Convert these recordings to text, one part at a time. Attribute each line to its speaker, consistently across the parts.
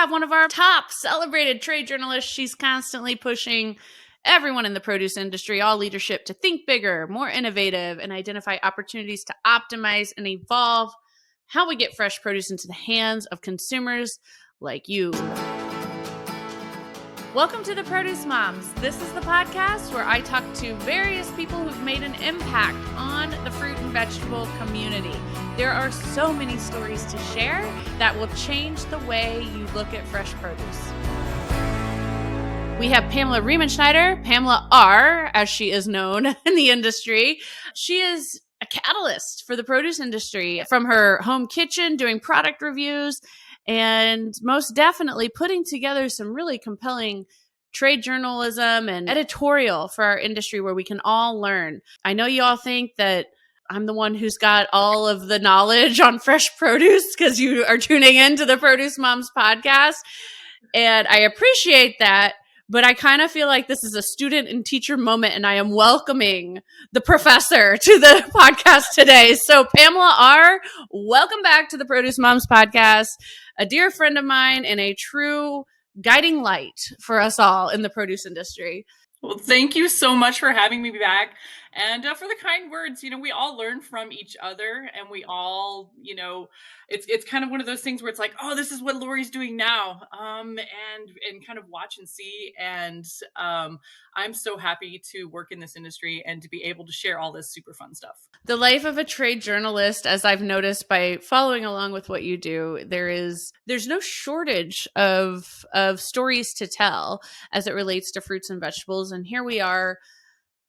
Speaker 1: have one of our top celebrated trade journalists. She's constantly pushing everyone in the produce industry, all leadership, to think bigger, more innovative, and identify opportunities to optimize and evolve how we get fresh produce into the hands of consumers like you. Welcome to the Produce Moms. This is the podcast where I talk to various people who've made an impact on the fruit and vegetable community. There are so many stories to share that will change the way you look at fresh produce. We have Pamela Riemenschneider, Pamela R, as she is known in the industry. She is a catalyst for the produce industry, from her home kitchen doing product reviews and most definitely putting together some really compelling trade journalism and editorial for our industry where we can all learn. I know you all think that I'm the one who's got all of the knowledge on fresh produce because you are tuning into the Produce Moms podcast. And I appreciate that. But I kind of feel like this is a student and teacher moment, and I am welcoming the professor to the podcast today. So Pamela R., welcome back to the Produce Moms podcast, a dear friend of mine and a true guiding light for us all in the produce industry.
Speaker 2: Well, thank you so much for having me back and for the kind words. You know, we all learn from each other, and we all, it's kind of one of those things where it's like, oh, this is what Lori's doing now, and kind of watch and see. And I'm so happy to work in this industry and to be able to share all this super fun stuff.
Speaker 1: The life of a trade journalist, as I've noticed by following along with what you do, there's no shortage of stories to tell as it relates to fruits and vegetables. And here we are,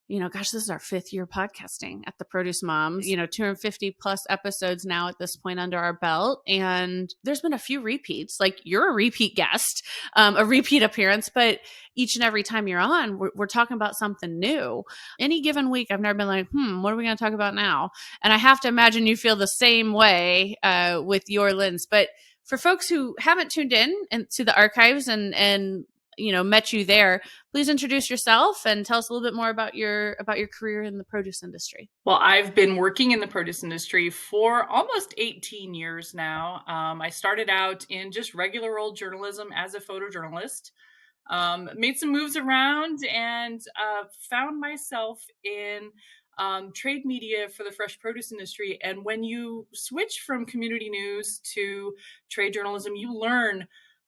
Speaker 1: this is our 5th year podcasting at the Produce Moms, 250 plus episodes now at this point under our belt. And there's been a few repeats, like you're a repeat guest, a repeat appearance, but each and every time you're on, we're talking about something new. Any given week, I've never been like, what are we going to talk about now? And I have to imagine you feel the same way with your lens. But for folks who haven't tuned in to the archives and met you there, please introduce yourself and tell us a little bit more about your career in the produce industry.
Speaker 2: Well, I've been working in the produce industry for almost 18 years now. I started out in just regular old journalism as a photojournalist, made some moves around, and found myself in trade media for the fresh produce industry. And when you switch from community news to trade journalism, you learn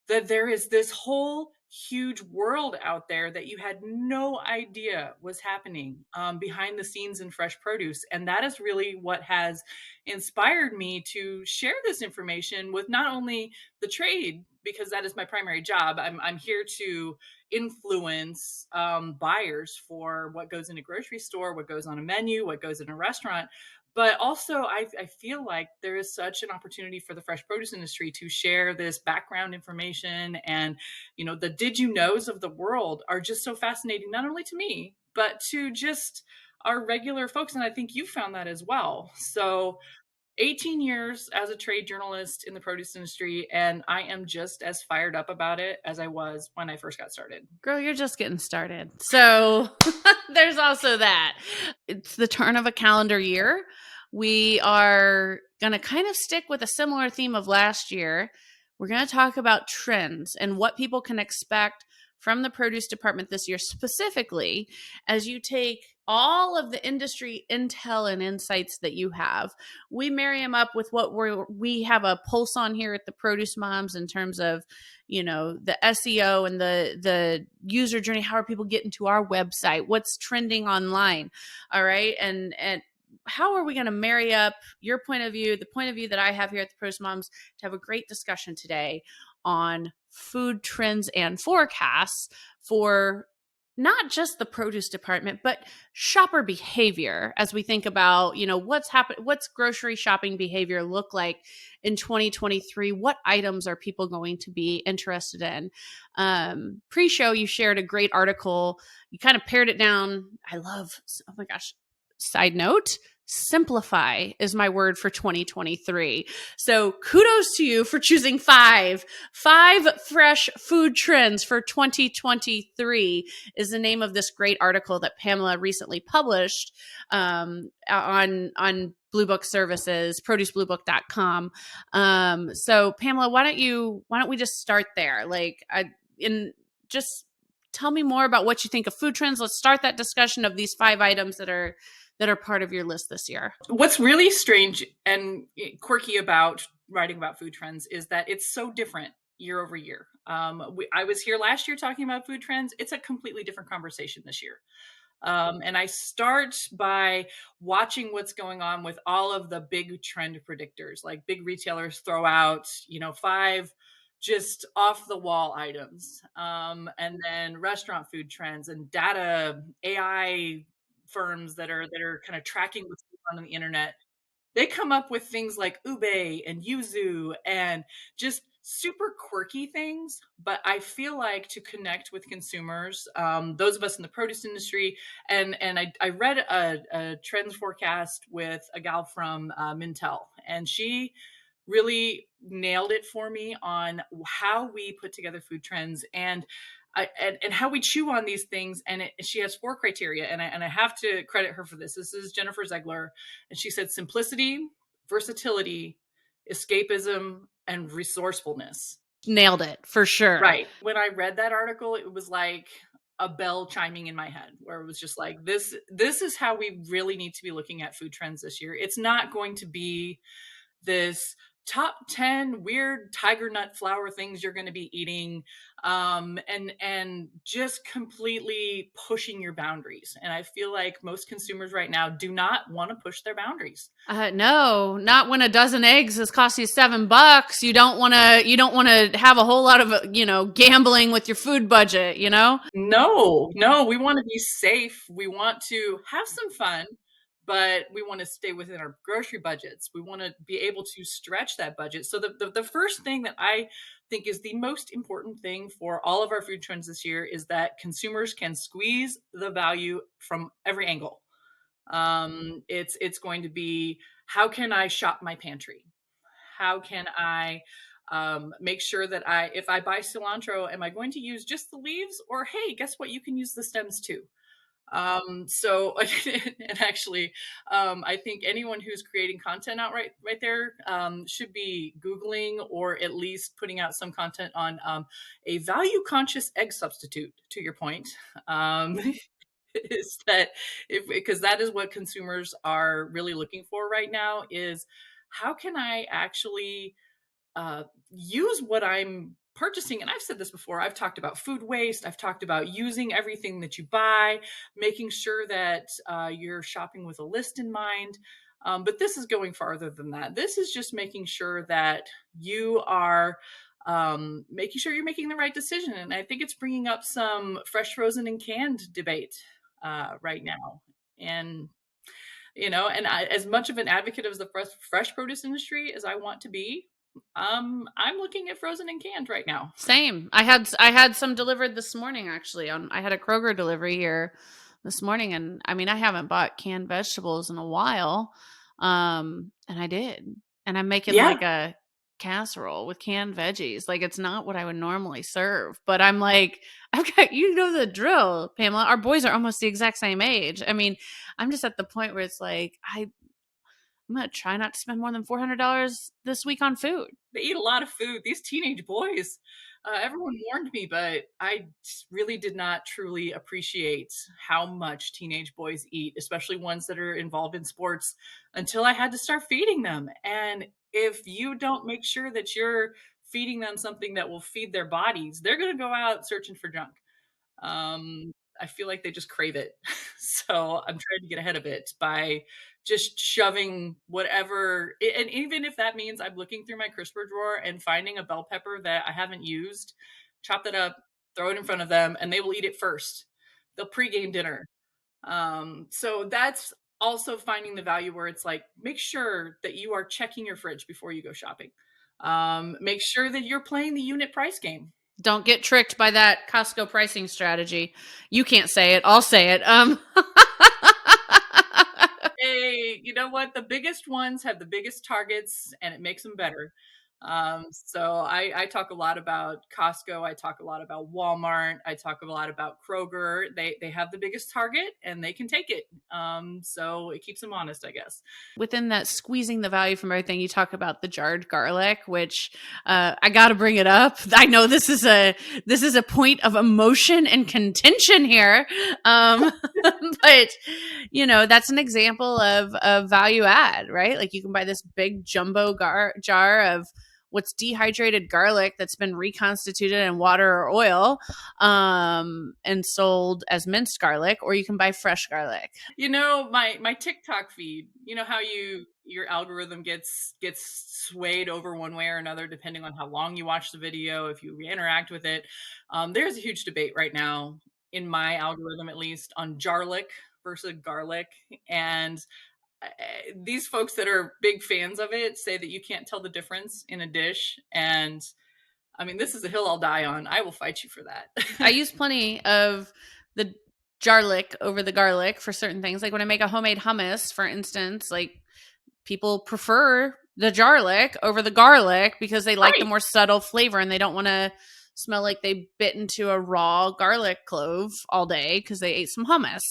Speaker 2: that there is this whole huge world out there that you had no idea was happening behind the scenes in fresh produce. And that is really what has inspired me to share this information with not only the trade, because that is my primary job. I'm here to influence buyers for what goes in a grocery store, what goes on a menu, what goes in a restaurant. But also, I feel like there is such an opportunity for the fresh produce industry to share this background information. And, the did you knows of the world are just so fascinating, not only to me, but to just our regular folks. And I think you found that as well. So 18 years as a trade journalist in the produce industry, and I am just as fired up about it as I was when I first got started.
Speaker 1: Girl, you're just getting started. So there's also that. It's the turn of a calendar year. We are going to kind of stick with a similar theme of last year. We're going to talk about trends and what people can expect from the produce department this year, specifically as you take all of the industry intel and insights that you have. We marry them up with what we have a pulse on here at the Produce Moms in terms of, the SEO and the user journey. How are people getting to our website? What's trending online? All right. And how are we going to marry up your point of view, the point of view that I have here at the Produce Moms, to have a great discussion today on food trends and forecasts for not just the produce department, but shopper behavior as we think about, what's grocery shopping behavior look like in 2023? What items are people going to be interested in? Pre-show, you shared a great article. You kind of pared it down. Oh my gosh. Side note, Simplify is my word for 2023. So kudos to you for choosing five fresh food trends for 2023 is the name of this great article that Pamela recently published on Blue Book Services, producebluebook.com. So Pamela, why don't we just start there? Just tell me more about what you think of food trends. Let's start that discussion of these 5 items that are part of your list this year.
Speaker 2: What's really strange and quirky about writing about food trends is that it's so different year over year. I was here last year talking about food trends. It's a completely different conversation this year. And I start by watching what's going on with all of the big trend predictors, like big retailers throw out, 5 just off the wall items. And then restaurant food trends and data AI firms that are kind of tracking what's going on the internet. They come up with things like ube and yuzu and just super quirky things. But I feel like to connect with consumers, those of us in the produce industry, and I read a trends forecast with a gal from Mintel, and she really nailed it for me on how we put together food trends and how we chew on these things. And she has 4 criteria, and I have to credit her for this. This is Jennifer Zegler, and she said simplicity, versatility, escapism, and resourcefulness.
Speaker 1: Nailed it for sure.
Speaker 2: Right. When I read that article, it was like a bell chiming in my head, where it was just like, this is how we really need to be looking at food trends this year. It's not going to be this top 10 weird tiger nut flour things you're going to be eating, and just completely pushing your boundaries. And I feel like most consumers right now do not want to push their boundaries.
Speaker 1: No, not when a dozen eggs is costing you $7. You don't want to have a whole lot of, gambling with your food budget,
Speaker 2: No, we want to be safe. We want to have some fun, but we want to stay within our grocery budgets. We want to be able to stretch that budget. So the first thing that I think is the most important thing for all of our food trends this year is that consumers can squeeze the value from every angle. It's going to be, how can I shop my pantry? How can I make sure that if I buy cilantro, am I going to use just the leaves? Or, hey, guess what? You can use the stems too. So, and actually, I think anyone who's creating content out right there, should be Googling or at least putting out some content on, a value conscious egg substitute, to your point. Is that because that is what consumers are really looking for right now, is how can I actually use what I'm purchasing. And I've said this before, I've talked about food waste. I've talked about using everything that you buy, making sure that you're shopping with a list in mind. But this is going farther than that. This is just making sure that you are making sure you're making the right decision. And I think it's bringing up some fresh, frozen, and canned debate right now. And as much of an advocate of the fresh produce industry as I want to be, I'm looking at frozen and canned right now.
Speaker 1: Same. I had some delivered this morning, actually. I had a Kroger delivery here this morning, and I mean, I haven't bought canned vegetables in a while, and I did, and I'm making like a casserole with canned veggies. Like, it's not what I would normally serve, but I'm like, I've got, the drill, Pamela. Our boys are almost the exact same age. I mean, I'm just at the point where it's like, I'm going to try not to spend more than $400 this week on food.
Speaker 2: They eat a lot of food. These teenage boys, everyone warned me, but I really did not truly appreciate how much teenage boys eat, especially ones that are involved in sports, until I had to start feeding them. And if you don't make sure that you're feeding them something that will feed their bodies, they're going to go out searching for junk. I feel like they just crave it. So I'm trying to get ahead of it by just shoving whatever. And even if that means I'm looking through my crisper drawer and finding a bell pepper that I haven't used, chop that up, throw it in front of them, and they will eat it first. They'll pregame dinner. So that's also finding the value where it's like, make sure that you are checking your fridge before you go shopping. Make sure that you're playing the unit price game.
Speaker 1: Don't get tricked by that Costco pricing strategy. You can't say it. I'll say it.
Speaker 2: you know what? The biggest ones have the biggest targets, and it makes them better. So I talk a lot about Costco. I talk a lot about Walmart. I talk a lot about Kroger. They have the biggest target, and they can take it. So it keeps them honest, I guess.
Speaker 1: Within that squeezing the value from everything, you talk about the jarred garlic, which I got to bring it up. I know this is a point of emotion and contention here, but that's an example of value add, right? Like you can buy this big jumbo jar of what's dehydrated garlic that's been reconstituted in water or oil, and sold as minced garlic, or you can buy fresh garlic.
Speaker 2: My TikTok feed, how your algorithm gets swayed over one way or another depending on how long you watch the video, if you interact with it. There's a huge debate right now in my algorithm, at least, on jarlic versus garlic. And these folks that are big fans of it say that you can't tell the difference in a dish. And I mean, this is a hill I'll die on. I will fight you for that.
Speaker 1: I use plenty of the jarlic over the garlic for certain things. Like when I make a homemade hummus, for instance, like people prefer the jarlic over the garlic because they like the more subtle flavor and they don't want to smell like they bit into a raw garlic clove all day because they ate some hummus,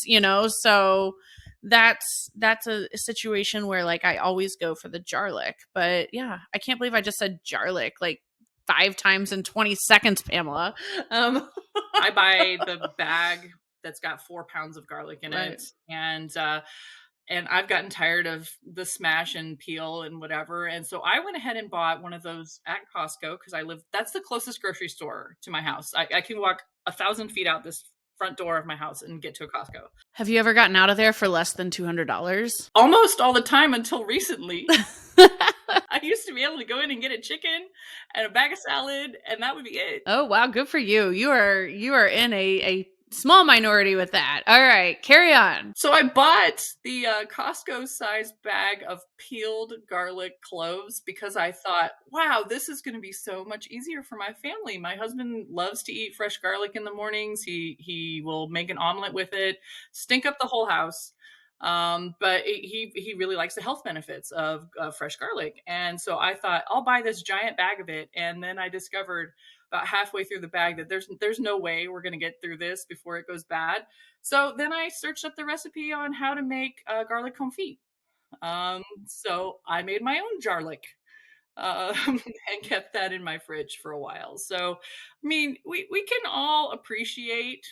Speaker 1: So that's a situation where like I always go for the jarlic. But yeah, I can't believe I just said jarlic like 5 times in 20 seconds, Pamela.
Speaker 2: I buy the bag that's got 4 pounds of garlic in it. And I've gotten tired of the smash and peel and whatever. And so I went ahead and bought one of those at Costco because that's the closest grocery store to my house. I can walk 1,000 feet out this front door of my house and get to a Costco.
Speaker 1: Have you ever gotten out of there for less than $200?
Speaker 2: Almost all the time until recently. I used to be able to go in and get a chicken and a bag of salad, and that would be it.
Speaker 1: Oh, wow. Good for you. You are in a small minority with that. All right, carry on.
Speaker 2: So I bought the Costco size bag of peeled garlic cloves because I thought, wow, this is going to be so much easier for my family. My husband loves to eat fresh garlic in the mornings. He will make an omelet with it, stink up the whole house. But he really likes the health benefits of fresh garlic. And so I thought I'll buy this giant bag of it. And then I discovered about halfway through the bag that there's no way we're going to get through this before it goes bad. So then I searched up the recipe on how to make garlic confit. So I made my own jarlic. And kept that in my fridge for a while. So, I mean, we can all appreciate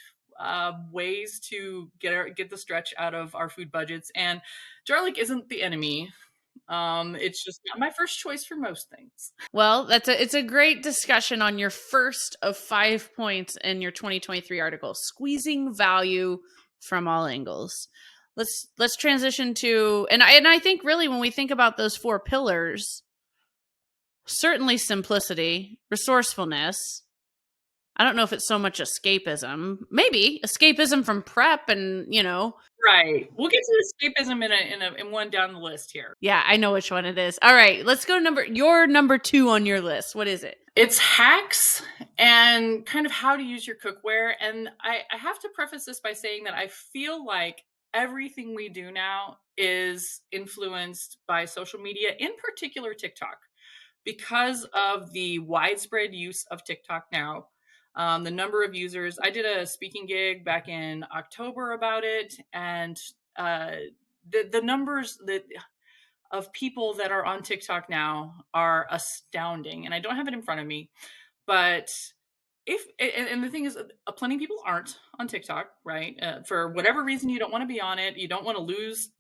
Speaker 2: ways to get the stretch out of our food budgets, and garlic isn't the enemy. It's just not my first choice for most things.
Speaker 1: Well, it's a great discussion on your first of 5 points in your 2023 article, squeezing value from all angles. Let's transition to, and I think really when we think about those 4 pillars, certainly simplicity, resourcefulness. I don't know if it's so much escapism. Maybe escapism from prep and,
Speaker 2: Right. We'll get to escapism in one down the list here.
Speaker 1: Yeah, I know which one it is. All right, let's go your number 2 on your list. What is it?
Speaker 2: It's hacks and kind of how to use your cookware. And I have to preface this by saying that I feel like everything we do now is influenced by social media, in particular TikTok, because of the widespread use of TikTok now. The number of users. I did a speaking gig back in October about it, and the numbers of people that are on TikTok now are astounding. And I don't have it in front of me, but and the thing is, plenty of people aren't on TikTok, right? For whatever reason, you don't want to be on it. You don't want to lose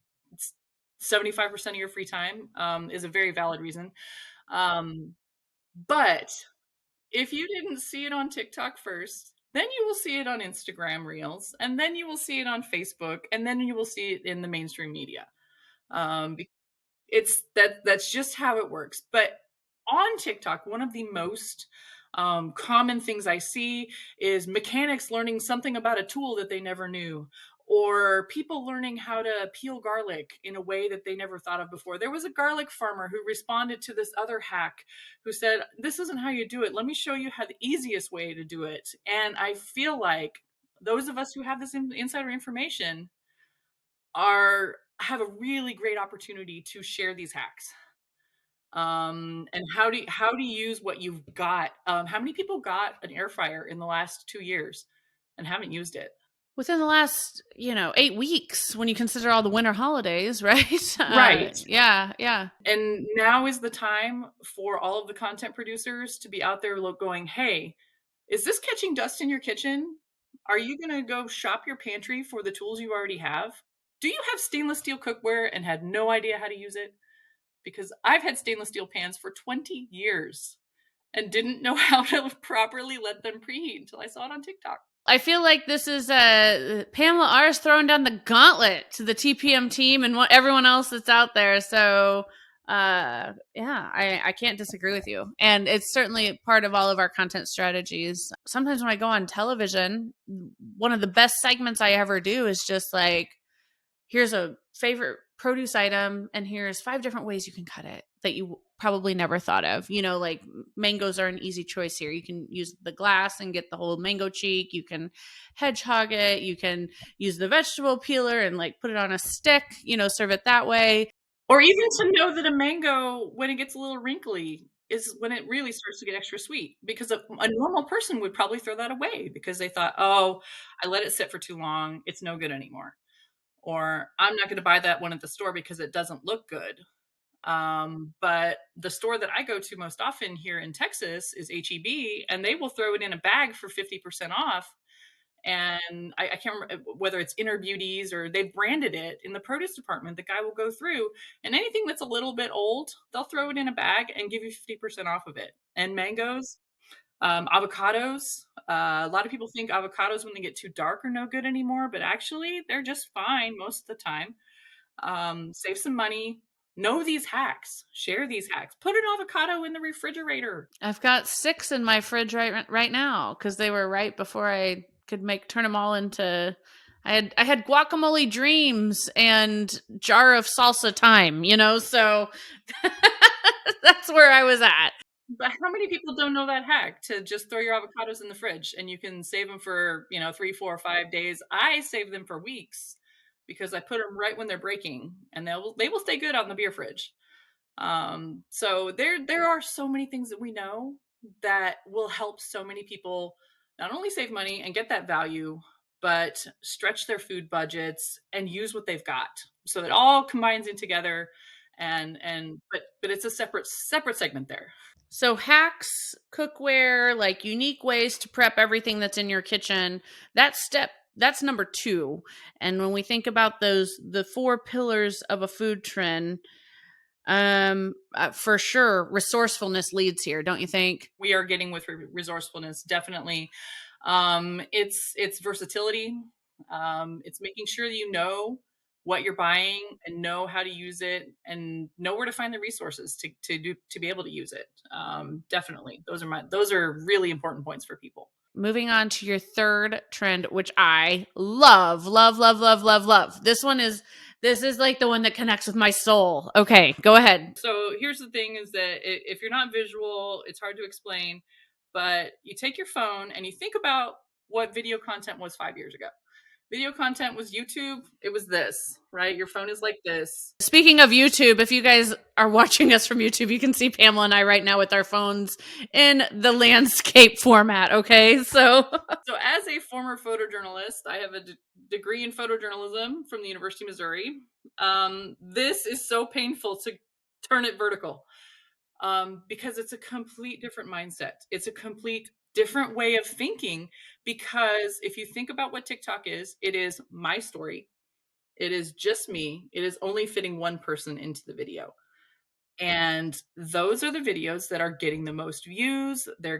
Speaker 2: 75% of your free time. Is a very valid reason. But if you didn't see it on TikTok first, then you will see it on Instagram Reels, and then you will see it on Facebook, and then you will see it in the mainstream media. That's just how it works. But on TikTok, one of the most common things I see is mechanics learning something about a tool that they never knew, or people learning how to peel garlic in a way that they never thought of before. There was a garlic farmer who responded to this other hack who said, this isn't how you do it. Let me show you how the easiest way to do it. And I feel like those of us who have this insider information are have a really great opportunity to share these hacks. And how to use what you've got. How many people got an air fryer in the last 2 years and haven't used it?
Speaker 1: Within the last, 8 weeks, when you consider all the winter holidays, right?
Speaker 2: Right.
Speaker 1: Yeah, yeah.
Speaker 2: And now is the time for all of the content producers to be out there going, hey, is this catching dust in your kitchen? Are you going to go shop your pantry for the tools you already have? Do you have stainless steel cookware and had no idea how to use it? Because I've had stainless steel pans for 20 years and didn't know how to properly let them preheat until I saw it on TikTok.
Speaker 1: I feel like this is Pamela R is throwing down the gauntlet to the TPM team and everyone else that's out there. So I can't disagree with you. And it's certainly part of all of our content strategies. Sometimes when I go on television, one of the best segments I ever do is just like, here's a favorite produce item and here's 5 different ways you can cut it that you probably never thought of. Like mangoes are an easy choice here. You can use the glass and get the whole mango cheek. You can hedgehog it. You can use the vegetable peeler and like put it on a stick, serve it that way.
Speaker 2: Or even to know that a mango, when it gets a little wrinkly, is when it really starts to get extra sweet, because a normal person would probably throw that away because they thought, oh, I let it sit for too long. It's no good anymore. Or I'm not going to buy that one at the store because it doesn't look good. But the store that I go to most often here in Texas is HEB, and they will throw it in a bag for 50% off. And I can't remember whether it's Inner Beauties or they've branded it in the produce department. The guy will go through, and anything that's a little bit old, they'll throw it in a bag and give you 50% off of it. And mangoes, avocados. A lot of people think avocados, when they get too dark, are no good anymore, but actually they're just fine most of the time. Save some money. Know these hacks. Share these hacks. Put an avocado in the refrigerator.
Speaker 1: I've got 6 in my fridge right now because they were right before I could turn them all into. I had guacamole dreams and jar of salsa time, so that's where I was at.
Speaker 2: But how many people don't know that hack to just throw your avocados in the fridge and you can save them for 3, 4, 5 days? I save them for weeks because I put them right when they're breaking, and they will stay good on the beer fridge. So there are so many things that we know that will help so many people not only save money and get that value, but stretch their food budgets and use what they've got. So it all combines in together, but it's a separate segment there.
Speaker 1: So hacks, cookware, like unique ways to prep everything that's in your kitchen. That's number 2. And when we think about the 4 pillars of a food trend, for sure, resourcefulness leads here, don't you think?
Speaker 2: We are getting with resourcefulness, definitely. It's versatility. It's making sure that you know what you're buying and know how to use it and know where to find the resources to be able to use it. Definitely, those are really important points for people.
Speaker 1: Moving on to your 3rd trend, which I love, love, love, love, love, love. This is like the one that connects with my soul. Okay, go ahead.
Speaker 2: So here's the thing is that if you're not visual, it's hard to explain, but you take your phone and you think about what video content was 5 years ago. Video content was YouTube. It was this, right? Your phone is like this.
Speaker 1: Speaking of YouTube, if you guys are watching us from YouTube, you can see Pamela and I right now with our phones in the landscape format, okay? So
Speaker 2: as a former photojournalist, I have a degree in photojournalism from the University of Missouri. This is so painful to turn it vertical because it's a complete different mindset. It's a complete different way of thinking, because if you think about what TikTok is, it is my story. It is just me. It is only fitting one person into the video. And those are the videos that are getting the most views. They're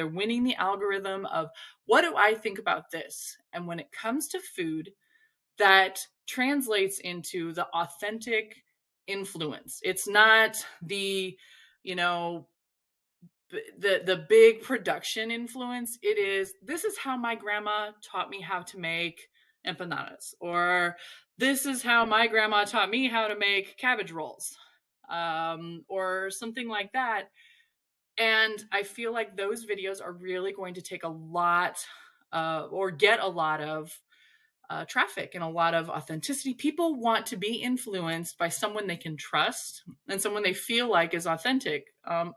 Speaker 2: winning the algorithm of what do I think about this? And when it comes to food, that translates into the authentic influence. It's not the, the big production influence. It is, this is how my grandma taught me how to make empanadas, or this is how my grandma taught me how to make cabbage rolls, or something like that. And I feel like those videos are really going to take a lot or get a lot of traffic and a lot of authenticity. People want to be influenced by someone they can trust and someone they feel like is authentic.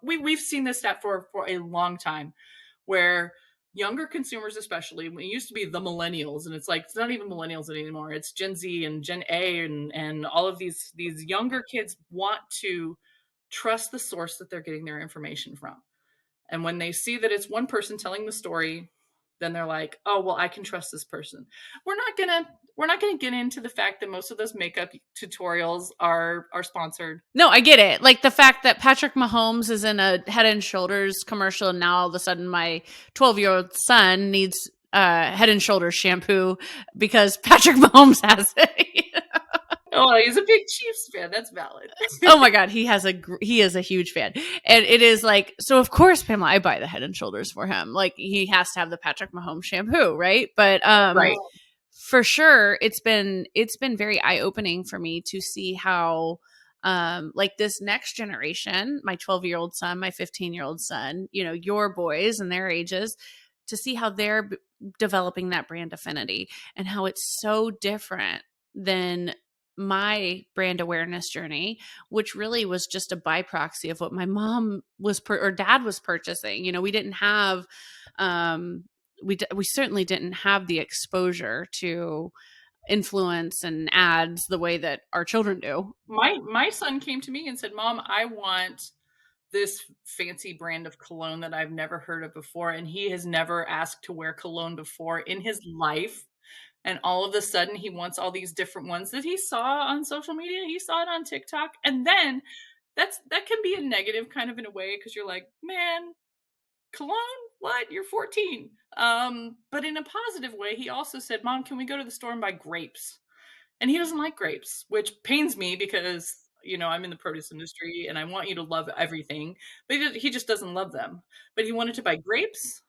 Speaker 2: We've seen this stat for a long time, where younger consumers, especially, when it used to be the millennials, and it's like, it's not even millennials anymore. It's Gen Z and Gen A and all of these younger kids want to trust the source that they're getting their information from. And when they see that it's one person telling the story, then they're like, oh, well, I can trust this person. We're not gonna get into the fact that most of those makeup tutorials are sponsored.
Speaker 1: No, I get it. Like the fact that Patrick Mahomes is in a Head and Shoulders commercial, and now all of a sudden my 12-year-old son needs Head and Shoulders shampoo because Patrick Mahomes has it.
Speaker 2: Oh, he's a big Chiefs fan. That's valid.
Speaker 1: Oh my God, he is a huge fan, and it is like, so of course, Pamela, I buy the Head and Shoulders for him. Like he has to have the Patrick Mahomes shampoo, right? But
Speaker 2: Right.
Speaker 1: for sure, it's been very eye opening for me to see how like this next generation, my 12-year-old son, my 15-year-old son, you know, your boys and their ages, to see how they're developing that brand affinity and how it's so different than my brand awareness journey, which really was just a byproxy of what my mom was or dad was purchasing. You know, we didn't have we certainly didn't have the exposure to influence and ads the way that our children do.
Speaker 2: My son came to me and said, "Mom, I want this fancy brand of cologne that I've never heard of before." And he has never asked to wear cologne before in his life. And all of a sudden, he wants all these different ones that he saw on social media. He saw it on TikTok. And then that can be a negative kind of in a way, because you're like, man, cologne? What? You're 14. But in a positive way, he also said, Mom, can we go to the store and buy grapes? And he doesn't like grapes, which pains me because, you know, I'm in the produce industry and I want you to love everything, but he just doesn't love them. But he wanted to buy grapes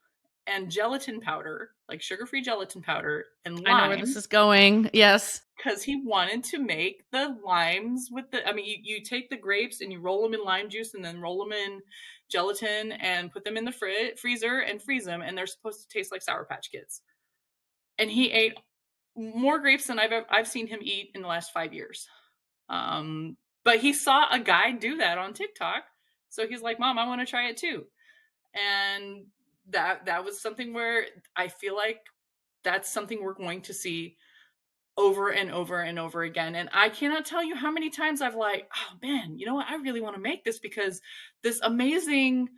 Speaker 2: and gelatin powder, like sugar-free gelatin powder and
Speaker 1: I know where this
Speaker 2: lime,
Speaker 1: is going. Yes.
Speaker 2: because he wanted to make the limes with the, I mean, you take the grapes and you roll them in lime juice and then roll them in gelatin and put them in the freezer and freeze them. And they're supposed to taste like Sour Patch Kids. And he ate more grapes than I've seen him eat in the last 5 years. But he saw a guy do that on TikTok. So he's like, Mom, I want to try it too. And that was something where I feel like that's something we're going to see over and over and over again. And I cannot tell you how many times I've like, oh man, you know what? I really want to make this because this amazing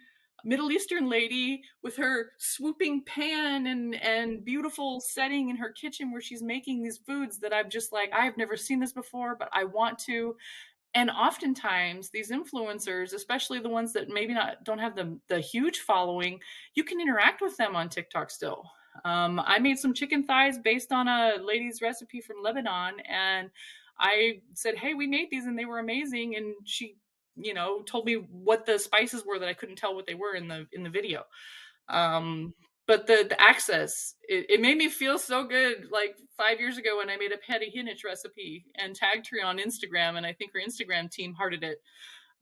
Speaker 2: Middle Eastern lady with her swooping pan and beautiful setting in her kitchen where she's making these foods that I've just like, I've never seen this before, but I want to. And oftentimes these influencers, especially the ones that maybe don't have the huge following, you can interact with them on TikTok still. I made some chicken thighs based on a lady's recipe from Lebanon, and I said, "Hey, we made these, and they were amazing." And she, you know, told me what the spices were that I couldn't tell what they were in the video. But the access, it made me feel so good. Like 5 years ago when I made a patty hinich recipe and tagged her on Instagram, and I think her Instagram team hearted it.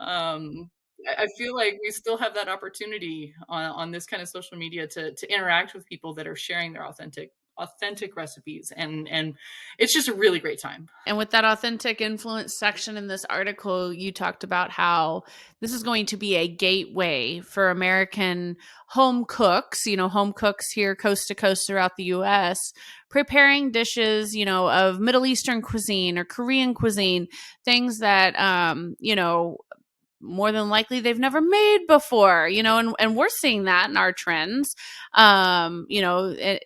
Speaker 2: I feel like we still have that opportunity on this kind of social media to interact with people that are sharing their authentic recipes, and it's just a really great time.
Speaker 1: And with that authentic influence section in this article, you talked about how this is going to be a gateway for American home cooks, you know, home cooks here coast to coast throughout the US, preparing dishes, you know, of Middle Eastern cuisine or Korean cuisine, things that, you know, more than likely they've never made before, you know, and we're seeing that in our trends. You know,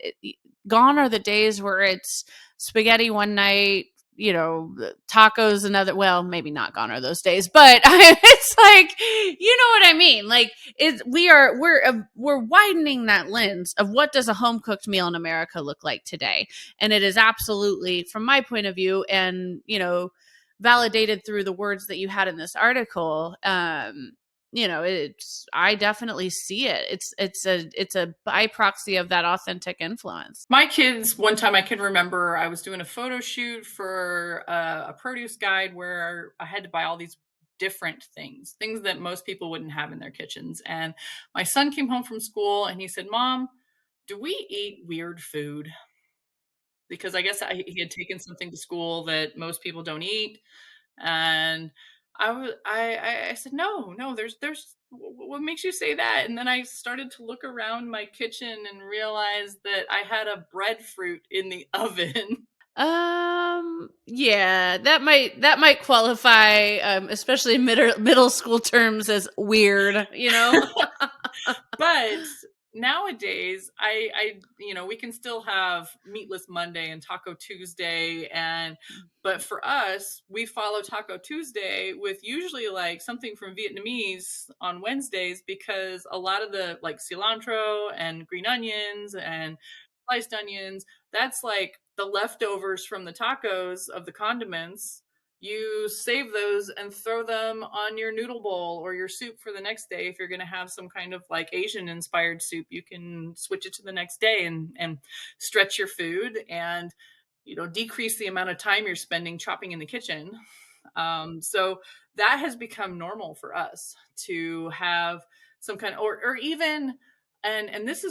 Speaker 1: gone are the days where it's spaghetti one night, you know, tacos another. Well, maybe not gone are those days, but it's like, you know what I mean? Like we're widening that lens of what does a home cooked meal in America look like today. And it is absolutely, from my point of view, and, you know, validated through the words that you had in this article, you know, I definitely see it. It's a by proxy of that authentic influence.
Speaker 2: My kids, one time I can remember, I was doing a photo shoot for a produce guide where I had to buy all these different things that most people wouldn't have in their kitchens. And my son came home from school and he said, Mom, do we eat weird food? because I guess he had taken something to school that most people don't eat. And I said, no, no, what makes you say that? And then I started to look around my kitchen and realized that I had a breadfruit in the oven.
Speaker 1: Yeah, that might qualify, especially in middle school terms, as weird,
Speaker 2: But nowadays, we can still have Meatless Monday and Taco Tuesday, but for us, we follow Taco Tuesday with usually like something from Vietnamese on Wednesdays, because a lot of the like cilantro and green onions and sliced onions, that's like the leftovers from the tacos of the condiments. You save those and throw them on your noodle bowl or your soup for the next day. If you're going to have some kind of like Asian inspired soup, you can switch it to the next day and stretch your food and decrease the amount of time you're spending chopping in the kitchen. So that has become normal for us to have some kind of, or even, and this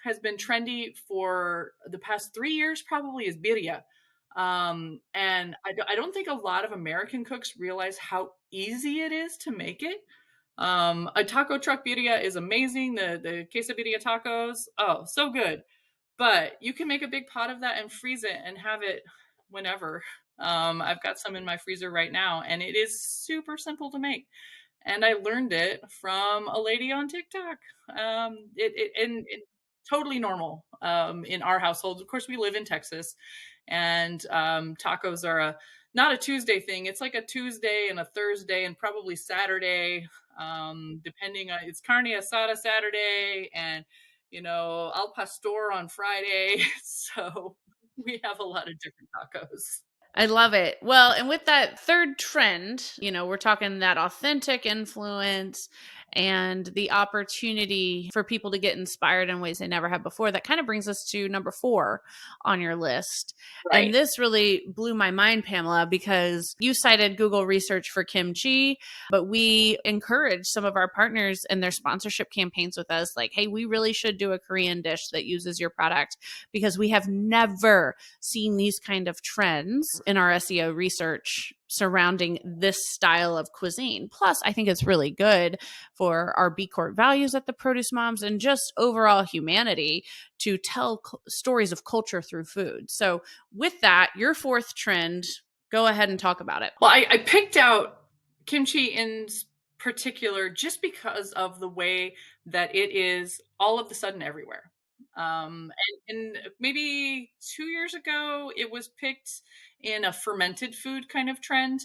Speaker 2: has been trendy for the past 3 years, probably, is birria. And I don't think a lot of American cooks realize how easy it is to make it. A taco truck birria is amazing. The quesadilla tacos, oh, so good. But you can make a big pot of that and freeze it and have it whenever. I've got some in my freezer right now, and it is super simple to make. And I learned it from a lady on TikTok. And totally normal in our household. Of course, we live in Texas, and tacos are not a Tuesday thing. It's like a Tuesday and a Thursday and probably Saturday, depending on, it's carne asada Saturday and al pastor on Friday. So we have a lot of different tacos.
Speaker 1: I love it. Well, and with that third trend, we're talking that authentic influence and the opportunity for people to get inspired in ways they never have before. That kind of brings us to number 4 on your list.
Speaker 2: Right.
Speaker 1: And this really blew my mind, Pamela, because you cited Google research for kimchi, but we encourage some of our partners in their sponsorship campaigns with us, like, hey, we really should do a Korean dish that uses your product, because we have never seen these kind of trends in our SEO research surrounding this style of cuisine. Plus, I think it's really good for our B Corp values at the Produce Moms and just overall humanity to tell stories of culture through food. So with that, your 4th trend, go ahead and talk about it.
Speaker 2: Well, I picked out kimchi in particular just because of the way that it is all of a sudden everywhere. And maybe 2 years ago, it was picked in a fermented food kind of trend.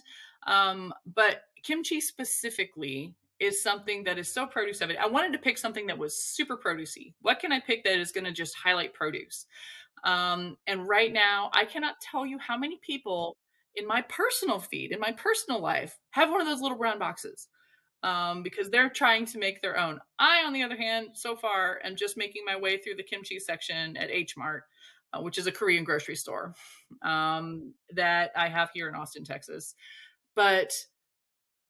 Speaker 2: But kimchi specifically is something that is so produce heavy. I wanted to pick something that was super producey. What can I pick that is going to just highlight produce? And right now, I cannot tell you how many people in my personal feed, in my personal life, have one of those little brown boxes. Because they're trying to make their own. I, on the other hand, so far am just making my way through the kimchi section at H Mart, which is a Korean grocery store that I have here in Austin, Texas. But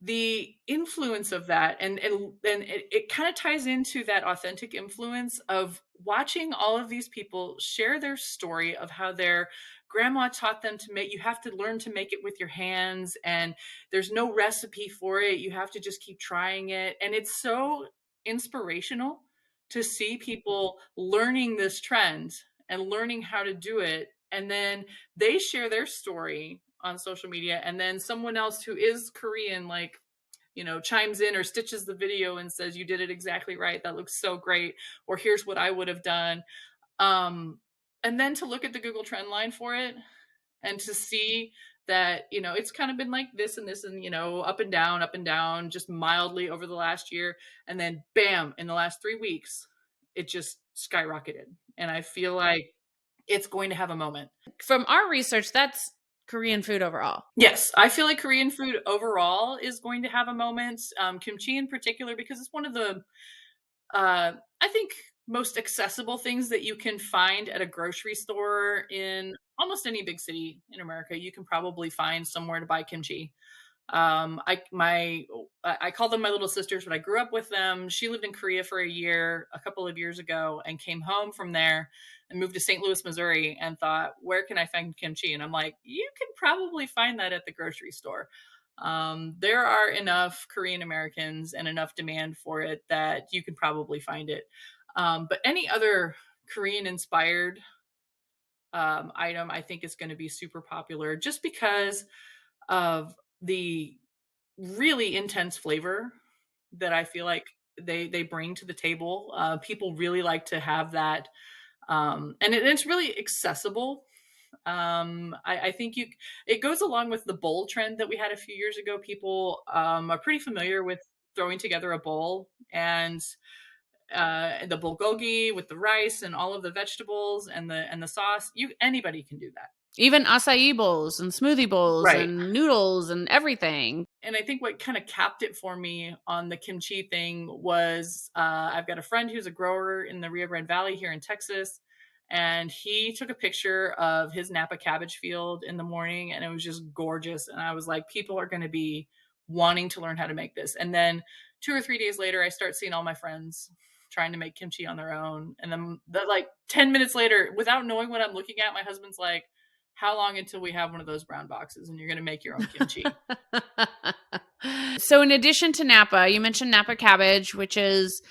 Speaker 2: the influence of that, and it kind of ties into that authentic influence of watching all of these people share their story of how their grandma taught them to make. You have to learn to make it with your hands, and there's no recipe for it. You have to just keep trying it, and it's so inspirational to see people learning this trend and learning how to do it, and then they share their story on social media, and then someone else who is Korean, like, chimes in or stitches the video and says, you did it exactly right, that looks so great, or here's what I would have done. And then to look at the Google trend line for it and to see that, it's kind of been like this and this and, up and down, just mildly over the last year. And then bam, in the last 3 weeks, it just skyrocketed. And I feel like it's going to have a moment.
Speaker 1: From our research, that's Korean food overall.
Speaker 2: Yes, I feel like Korean food overall is going to have a moment. Kimchi in particular, because it's one of the, I think, most accessible things that you can find at a grocery store in almost any big city in America. You can probably find somewhere to buy kimchi. I call them my little sisters, but I grew up with them. She lived in Korea for a couple of years ago, and came home from there and moved to St. Louis, Missouri, and thought, where can I find kimchi? And I'm like, you can probably find that at the grocery store. There are enough Korean Americans and enough demand for it that you can probably find it. But any other Korean inspired item, I think is going to be super popular just because of the really intense flavor that I feel like they bring to the table. People really like to have that, and it's really accessible. I think it goes along with the bowl trend that we had a few years ago. People are pretty familiar with throwing together a bowl, and the bulgogi with the rice and all of the vegetables and the sauce. Anybody can do that.
Speaker 1: Even acai bowls and smoothie bowls
Speaker 2: Right.
Speaker 1: and noodles and everything.
Speaker 2: And I think what kind of capped it for me on the kimchi thing was I've got a friend who's a grower in the Rio Grande Valley here in Texas. And he took a picture of his Napa cabbage field in the morning, and it was just gorgeous. And I was like, people are going to be wanting to learn how to make this. And then 2 or 3 days later, I start seeing all my friends trying to make kimchi on their own. And then like 10 minutes later, without knowing what I'm looking at, my husband's like, how long until we have one of those brown boxes and you're going to make your own kimchi?
Speaker 1: So in addition to Napa, you mentioned Napa cabbage, which is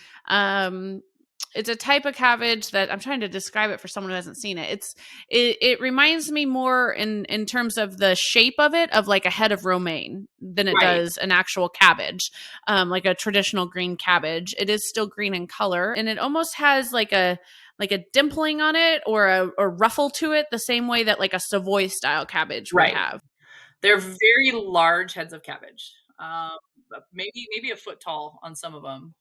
Speaker 1: it's a type of cabbage that I'm trying to describe it for someone who hasn't seen it. It reminds me more in terms of the shape of it of like a head of romaine than it
Speaker 2: Right.
Speaker 1: does an actual cabbage, like a traditional green cabbage. It is still green in color, and it almost has like a dimpling on it or a ruffle to it, the same way that like a Savoy style cabbage would
Speaker 2: Right.
Speaker 1: have.
Speaker 2: They're very large heads of cabbage, maybe a foot tall on some of them.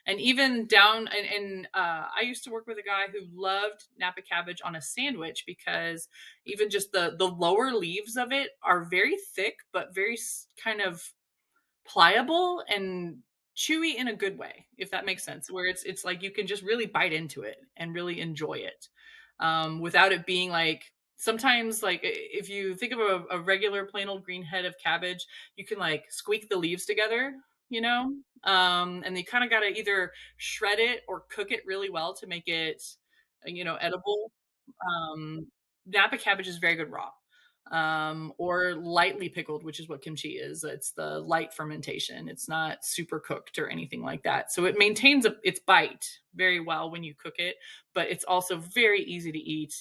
Speaker 2: And even down, and I used to work with a guy who loved Napa cabbage on a sandwich because even just the lower leaves of it are very thick, but very kind of pliable and chewy in a good way, if that makes sense, where it's like you can just really bite into it and really enjoy it, without it being like, sometimes like if you think of a regular plain old green head of cabbage, you can like squeak the leaves together, you know, and you kind of got to either shred it or cook it really well to make it, edible. Napa cabbage is very good raw, or lightly pickled, which is what kimchi is. It's the light fermentation. It's not super cooked or anything like that. So it maintains its bite very well when you cook it, but it's also very easy to eat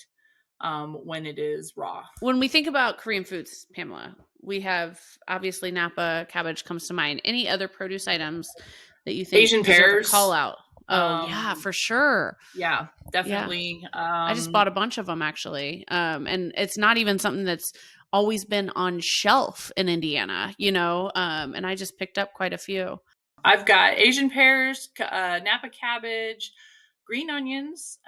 Speaker 2: when it is raw.
Speaker 1: When we think about Korean foods, Pamela, we have obviously Napa cabbage comes to mind. Any other produce items that you think
Speaker 2: Asian
Speaker 1: deserve
Speaker 2: pears.
Speaker 1: a call out? Oh, yeah, for sure.
Speaker 2: Yeah, definitely.
Speaker 1: I just bought a bunch of them actually. And it's not even something that's always been on shelf in Indiana, and I just picked up quite a few.
Speaker 2: I've got Asian pears, Napa cabbage, green onions,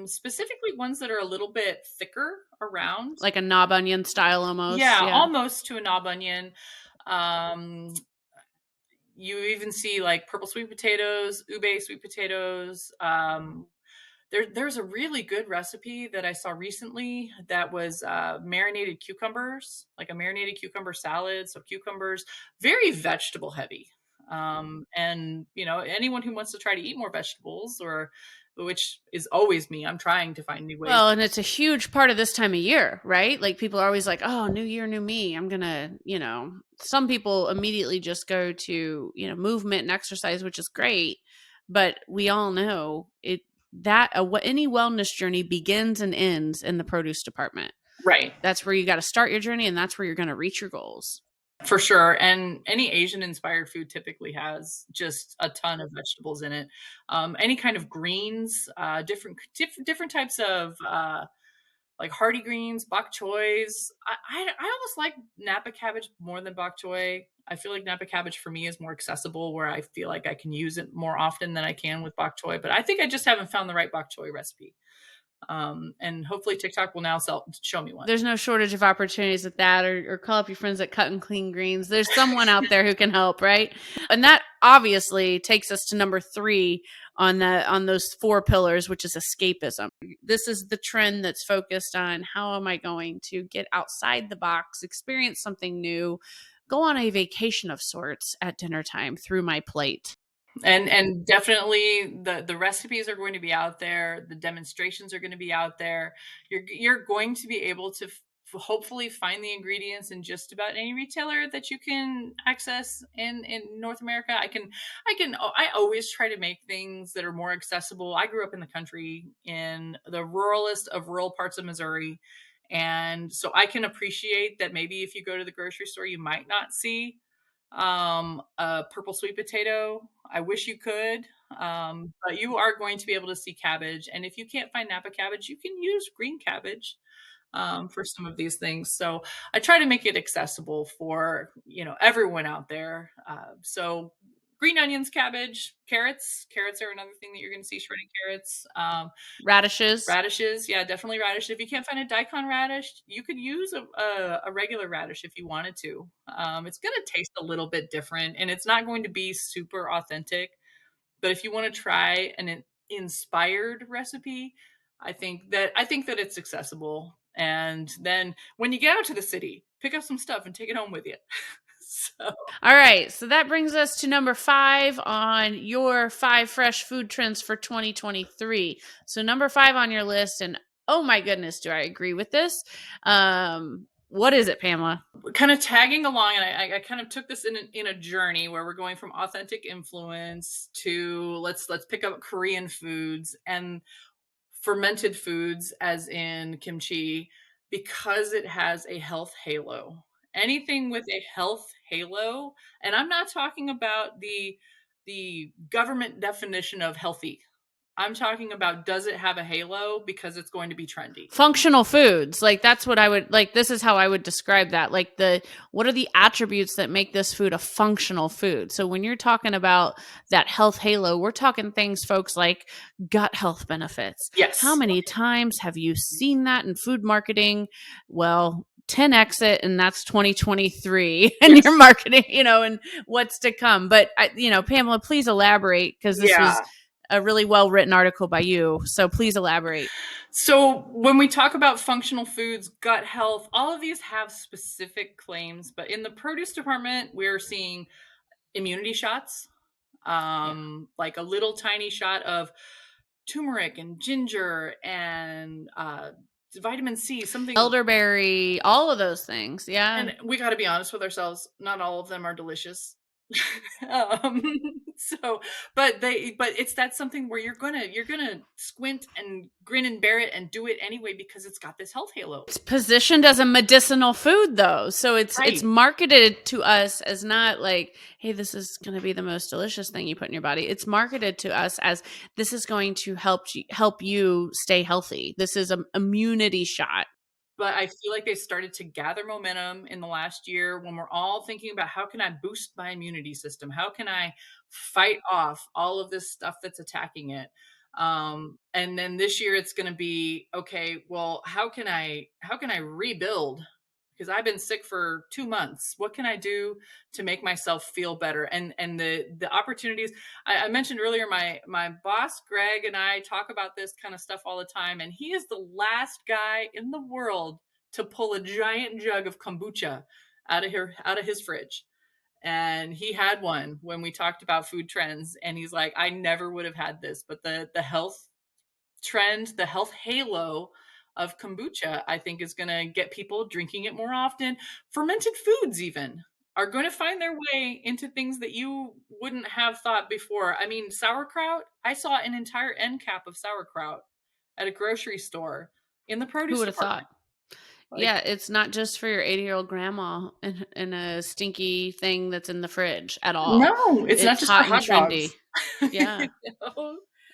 Speaker 2: specifically ones that are a little bit thicker around.
Speaker 1: Like a knob onion style almost.
Speaker 2: Yeah, almost to a knob onion. You even see like purple sweet potatoes, ube sweet potatoes. There's a really good recipe that I saw recently that was marinated cucumbers, like a marinated cucumber salad. So cucumbers, very vegetable heavy. And anyone who wants to try to eat more vegetables, which is always me, I'm trying to find new ways.
Speaker 1: Well, and it's a huge part of this time of year, right? Like people are always like, oh, new year, new me. I'm going to, some people immediately just go to, movement and exercise, which is great. But we all know any wellness journey begins and ends in the produce department.
Speaker 2: Right.
Speaker 1: That's where you got to start your journey, and that's where you're going to reach your goals.
Speaker 2: For sure. And any Asian inspired food typically has just a ton of vegetables in it. Any kind of greens, different types of like hardy greens, bok choys. I almost like Napa cabbage more than bok choy. I feel like Napa cabbage for me is more accessible, where I feel like I can use it more often than I can with bok choy. But I think I just haven't found the right bok choy recipe. And hopefully TikTok will now show me one.
Speaker 1: There's no shortage of opportunities with that, or call up your friends at Cut and Clean Greens. There's someone out there who can help, right? And that obviously takes us to number 3 on those 4 pillars, which is escapism. This is the trend that's focused on how am I going to get outside the box, experience something new, go on a vacation of sorts at dinner time through my plate.
Speaker 2: And definitely the recipes are going to be out there. The demonstrations are going to be out there. You're going to be able to hopefully find the ingredients in just about any retailer that you can access in North America. I always try to make things that are more accessible. I grew up in the country, in the ruralest of rural parts of Missouri. And so I can appreciate that maybe if you go to the grocery store, you might not see a purple sweet potato. I wish you could, but you are going to be able to see cabbage. And if you can't find Napa cabbage, you can use green cabbage for some of these things. So I try to make it accessible for, everyone out there. So green onions, cabbage, carrots. Carrots are another thing that you're going to see, shredded carrots.
Speaker 1: Radishes.
Speaker 2: Radishes, yeah, definitely radish. If you can't find a daikon radish, you could use a regular radish if you wanted to. It's going to taste a little bit different, and it's not going to be super authentic. But if you want to try an inspired recipe, I think that it's accessible. And then when you get out to the city, pick up some stuff and take it home with you. So.
Speaker 1: All right. So that brings us to number 5 on your 5 fresh food trends for 2023. So number 5 on your list, and oh my goodness, do I agree with this? What is it, Pamela?
Speaker 2: Kind of tagging along, and I kind of took this in a journey where we're going from authentic influence to let's pick up Korean foods and fermented foods, as in kimchi, because it has a health halo. Anything with a health halo, and I'm not talking about the government definition of healthy. I'm talking about, does it have a halo because it's going to be trendy?
Speaker 1: Functional foods. Like that's what I would like. This is how I would describe that. Like what are the attributes that make this food a functional food? So when you're talking about that health halo, we're talking things, folks, like gut health benefits.
Speaker 2: Yes.
Speaker 1: How many times have you seen that in food marketing? Well, 10x it, and that's 2023 and
Speaker 2: Yes.
Speaker 1: your marketing, and what's to come. But Pamela, please elaborate, because this was a really well-written article by you. So please elaborate.
Speaker 2: So when we talk about functional foods, gut health, all of these have specific claims, but in the produce department, we're seeing immunity shots, like a little tiny shot of turmeric and ginger and vitamin C, something
Speaker 1: elderberry, all of those things. Yeah.
Speaker 2: And we got to be honest with ourselves. Not all of them are delicious. But that's something where you're gonna squint and grin and bear it and do it anyway because it's got this health halo.
Speaker 1: It's positioned as a medicinal food, though, so it's marketed to us as not like, hey, this is going to be the most delicious thing you put in your body. It's marketed to us as this is going to help you stay healthy. This is an immunity shot.
Speaker 2: But I feel like they started to gather momentum in the last year when we're all thinking about, how can I boost my immunity system? How can I fight off all of this stuff that's attacking it? And then this year it's going to be, okay, well, how can I rebuild? Because I've been sick for 2 months. What can I do to make myself feel better? And the opportunities, I mentioned earlier, my boss, Greg, and I talk about this kind of stuff all the time. And he is the last guy in the world to pull a giant jug of kombucha out of his fridge. And he had one when we talked about food trends. And he's like, I never would have had this, but the health trend, the health halo of kombucha, I think, is going to get people drinking it more often. Fermented foods even are going to find their way into things that you wouldn't have thought before. I mean, sauerkraut, I saw an entire end cap of sauerkraut at a grocery store in the produce department.
Speaker 1: Who would have thought? Yeah, it's not just for your 80-year-old grandma in a stinky thing that's in the fridge at all.
Speaker 2: No, it's not just
Speaker 1: hot
Speaker 2: for hot
Speaker 1: and trendy.
Speaker 2: dogs.
Speaker 1: Yeah.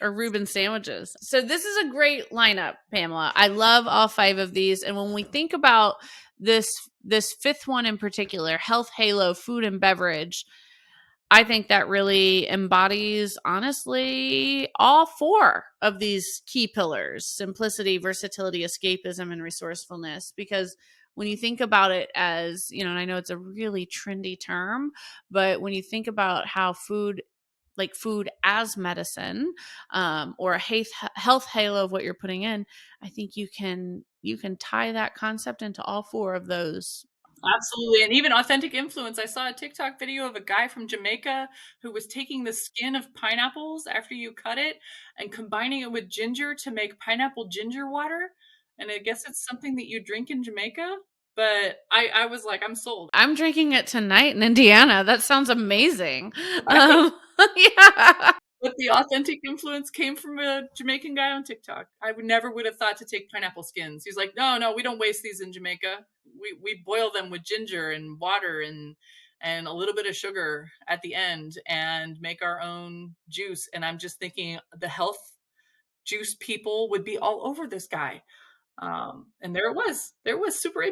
Speaker 1: Or Reuben sandwiches. So this is a great lineup, Pamela. I love all 5 of these. And when we think about this 5th one in particular, health halo, food and beverage, I think that really embodies, honestly, all 4 of these key pillars: simplicity, versatility, escapism, and resourcefulness. Because when you think about it as, and I know it's a really trendy term, but when you think about how food as medicine, or a health halo of what you're putting in, I think you can tie that concept into all 4 of those
Speaker 2: Absolutely. And even authentic influence. I saw a TikTok video of a guy from Jamaica who was taking the skin of pineapples after you cut it and combining it with ginger to make pineapple ginger water. And I guess it's something that you drink in Jamaica. But I was like, I'm sold.
Speaker 1: I'm drinking it tonight in Indiana. That sounds amazing.
Speaker 2: Right?
Speaker 1: Yeah.
Speaker 2: But the authentic influence came from a Jamaican guy on TikTok. I would have thought to take pineapple skins. He's like, no, we don't waste these in Jamaica. We boil them with ginger and water and a little bit of sugar at the end and make our own juice. And I'm just thinking the health juice people would be all over this guy. And there it was. There it was super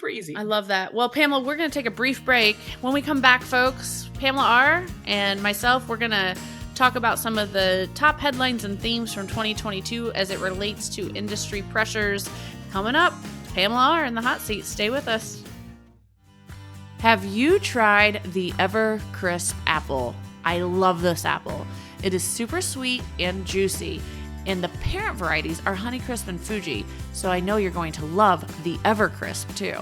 Speaker 2: easy.
Speaker 1: I love that. Well, Pamela, we're going to take a brief break. When we come back, folks, Pamela R. and myself, we're going to talk about some of the top headlines and themes from 2022 as it relates to industry pressures. Coming up, Pamela R. in the hot seat. Stay with us. Have you tried the Evercrisp apple? I love this apple. It is super sweet and juicy. And the parent varieties are Honeycrisp and Fuji, so I know you're going to love the Evercrisp too.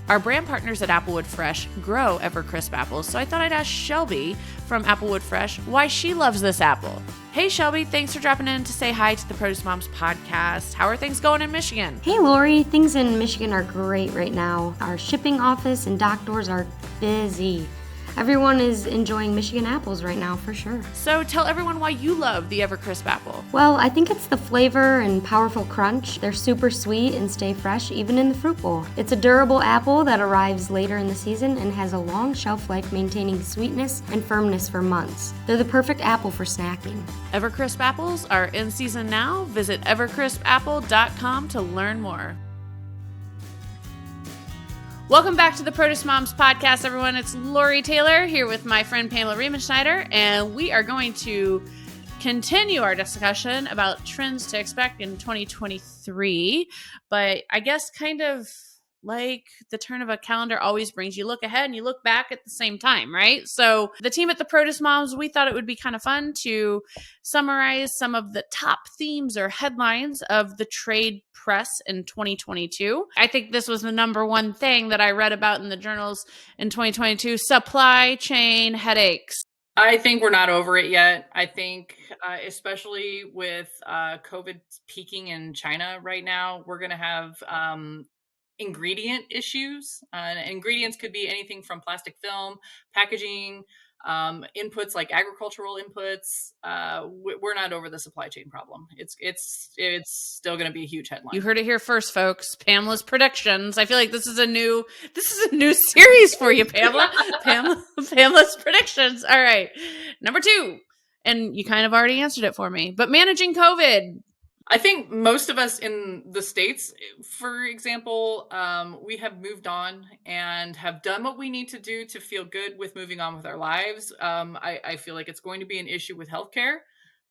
Speaker 1: Our brand partners at Applewood Fresh grow Evercrisp apples, so I thought I'd ask Shelby from Applewood Fresh why she loves this apple. Hey Shelby, thanks for dropping in to say hi to the Produce Moms podcast. How are things going in Michigan?
Speaker 3: Hey Lori, things in Michigan are great right now. Our shipping office and dock doors are busy. Everyone is enjoying Michigan apples right now for sure.
Speaker 1: So tell everyone why you love the Evercrisp apple.
Speaker 3: Well, I think it's the flavor and powerful crunch. They're super sweet and stay fresh even in the fruit bowl. It's a durable apple that arrives later in the season and has a long shelf life, maintaining sweetness and firmness for months. They're the perfect apple for snacking.
Speaker 1: Evercrisp apples are in season now. Visit evercrispapple.com to learn more. Welcome back to the Produce Moms podcast, everyone. It's Lori Taylor here with my friend Pamela Riemenschneider, and we are going to continue our discussion about trends to expect in 2023. But I guess kind of like the turn of a calendar always brings, you look ahead and you look back at the same time, right? So the team at the Produce Moms, we thought it would be kind of fun to summarize some of the top themes or headlines of the trade press in 2022. I think this was the number one thing that I read about in the journals in 2022, supply chain headaches.
Speaker 2: I think we're not over it yet. I think, especially with COVID peaking in China right now, we're going to have ingredient issues. Ingredients could be anything from plastic film, packaging, inputs like agricultural inputs. We're not over the supply chain problem. It's still going to be a huge headline.
Speaker 1: You heard it here first, folks. Pamela's predictions. I feel like this is a new series for you, Pamela. Pamela's predictions. All right, number 2, and you kind of already answered it for me. But managing COVID.
Speaker 2: I think most of us in the States, for example, we have moved on and have done what we need to do to feel good with moving on with our lives. I feel like it's going to be an issue with healthcare,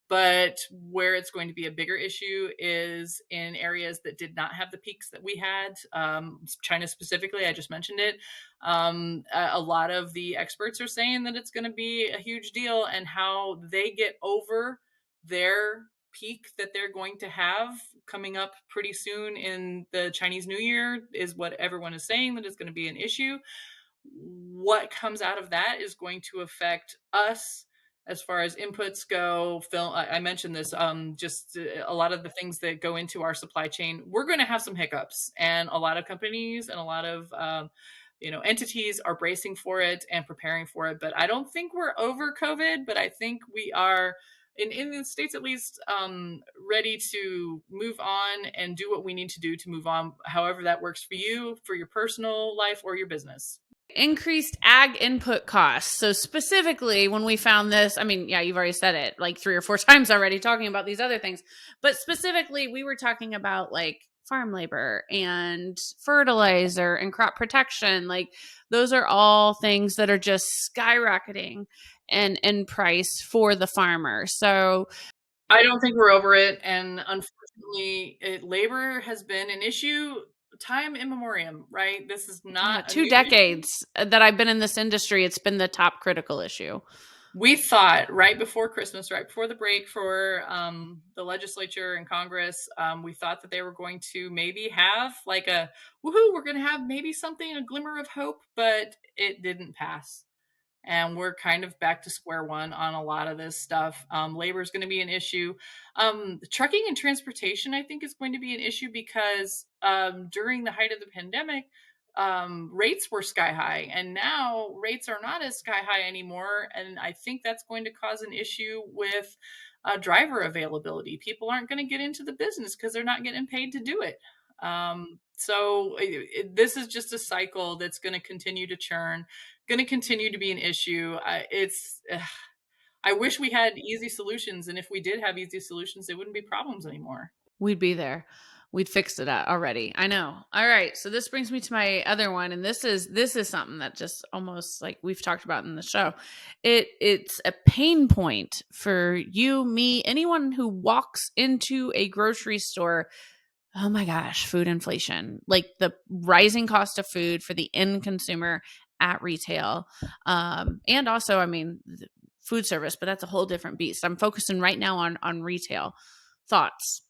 Speaker 2: but where it's going to be a bigger issue is in areas that did not have the peaks that we had. China specifically, I just mentioned it. A lot of the experts are saying that it's going to be a huge deal, and how they get over their peak that they're going to have coming up pretty soon in the Chinese New Year is what everyone is saying, that is going to be an issue. What comes out of that is going to affect us as far as inputs go. Film, I mentioned this, just a lot of the things that go into our supply chain. We're going to have some hiccups, and a lot of companies and a lot of entities are bracing for it and preparing for it. But I don't think we're over COVID, but I think we are, in the States at least, ready to move on and do what we need to do to move on, however that works for you, for your personal life or your business.
Speaker 1: Increased ag input costs. So specifically when we found this, I mean, yeah, you've already said it like 3 or 4 times already, talking about these other things, but specifically we were talking about like farm labor and fertilizer and crop protection. Like those are all things that are just skyrocketing in price for the farmer. So
Speaker 2: I don't think we're over it. And unfortunately, labor has been an issue time immemorial, right? This is not
Speaker 1: 2 decades that I've been in this industry. It's been the top critical issue.
Speaker 2: We thought right before Christmas, right before the break for the legislature and Congress, we thought that they were going to maybe have like a woohoo, we're going to have maybe something, a glimmer of hope, but it didn't pass. And we're kind of back to square one on a lot of this stuff. Labor is going to be an issue. Trucking and transportation, I think, is going to be an issue because during the height of the pandemic, rates were sky high, and now rates are not as sky high anymore. And I think that's going to cause an issue with driver availability. People aren't going to get into the business because they're not getting paid to do it. This is just a cycle that's going to continue to churn, going to continue to be an issue. I wish we had easy solutions, and if we did have easy solutions, it wouldn't be problems anymore.
Speaker 1: We'd be there. We'd fixed it already. I know. All right. So this brings me to my other one. And this is something that just almost like we've talked about in the show. It's a pain point for you, me, anyone who walks into a grocery store. Oh my gosh, food inflation, like the rising cost of food for the end consumer at retail. And also, I mean, food service, but that's a whole different beast. I'm focusing right now on retail. Thoughts?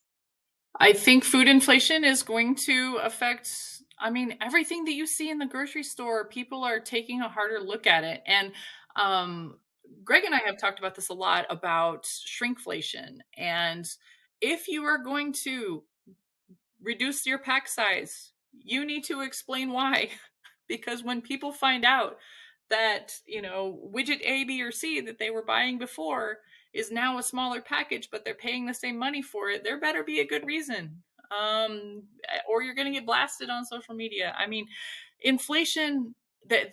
Speaker 2: I think food inflation is going to affect, everything that you see in the grocery store. People are taking a harder look at it. And Greg and I have talked about this a lot about shrinkflation. And if you are going to reduce your pack size, you need to explain why. Because when people find out that, widget A, B, or C that they were buying before is now a smaller package, but they're paying the same money for it, there better be a good reason. Or you're going to get blasted on social media. I mean, inflation, and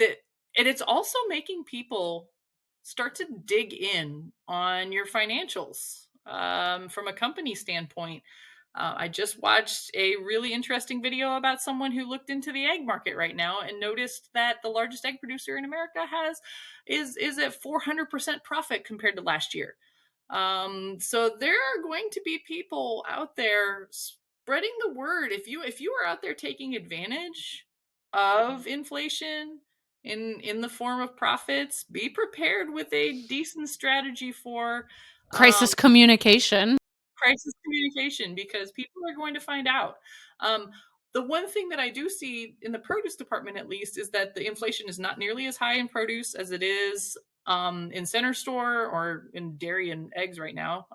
Speaker 2: it's also making people start to dig in on your financials from a company standpoint. I just watched a really interesting video about someone who looked into the egg market right now and noticed that the largest egg producer in America is at 400% profit compared to last year. So there are going to be people out there spreading the word. If you are out there taking advantage of inflation in the form of profits, be prepared with a decent strategy for
Speaker 1: Crisis communication.
Speaker 2: Because people are going to find out. The one thing that I do see in the produce department, at least, is that the inflation is not nearly as high in produce as it is in center store or in dairy and eggs right now,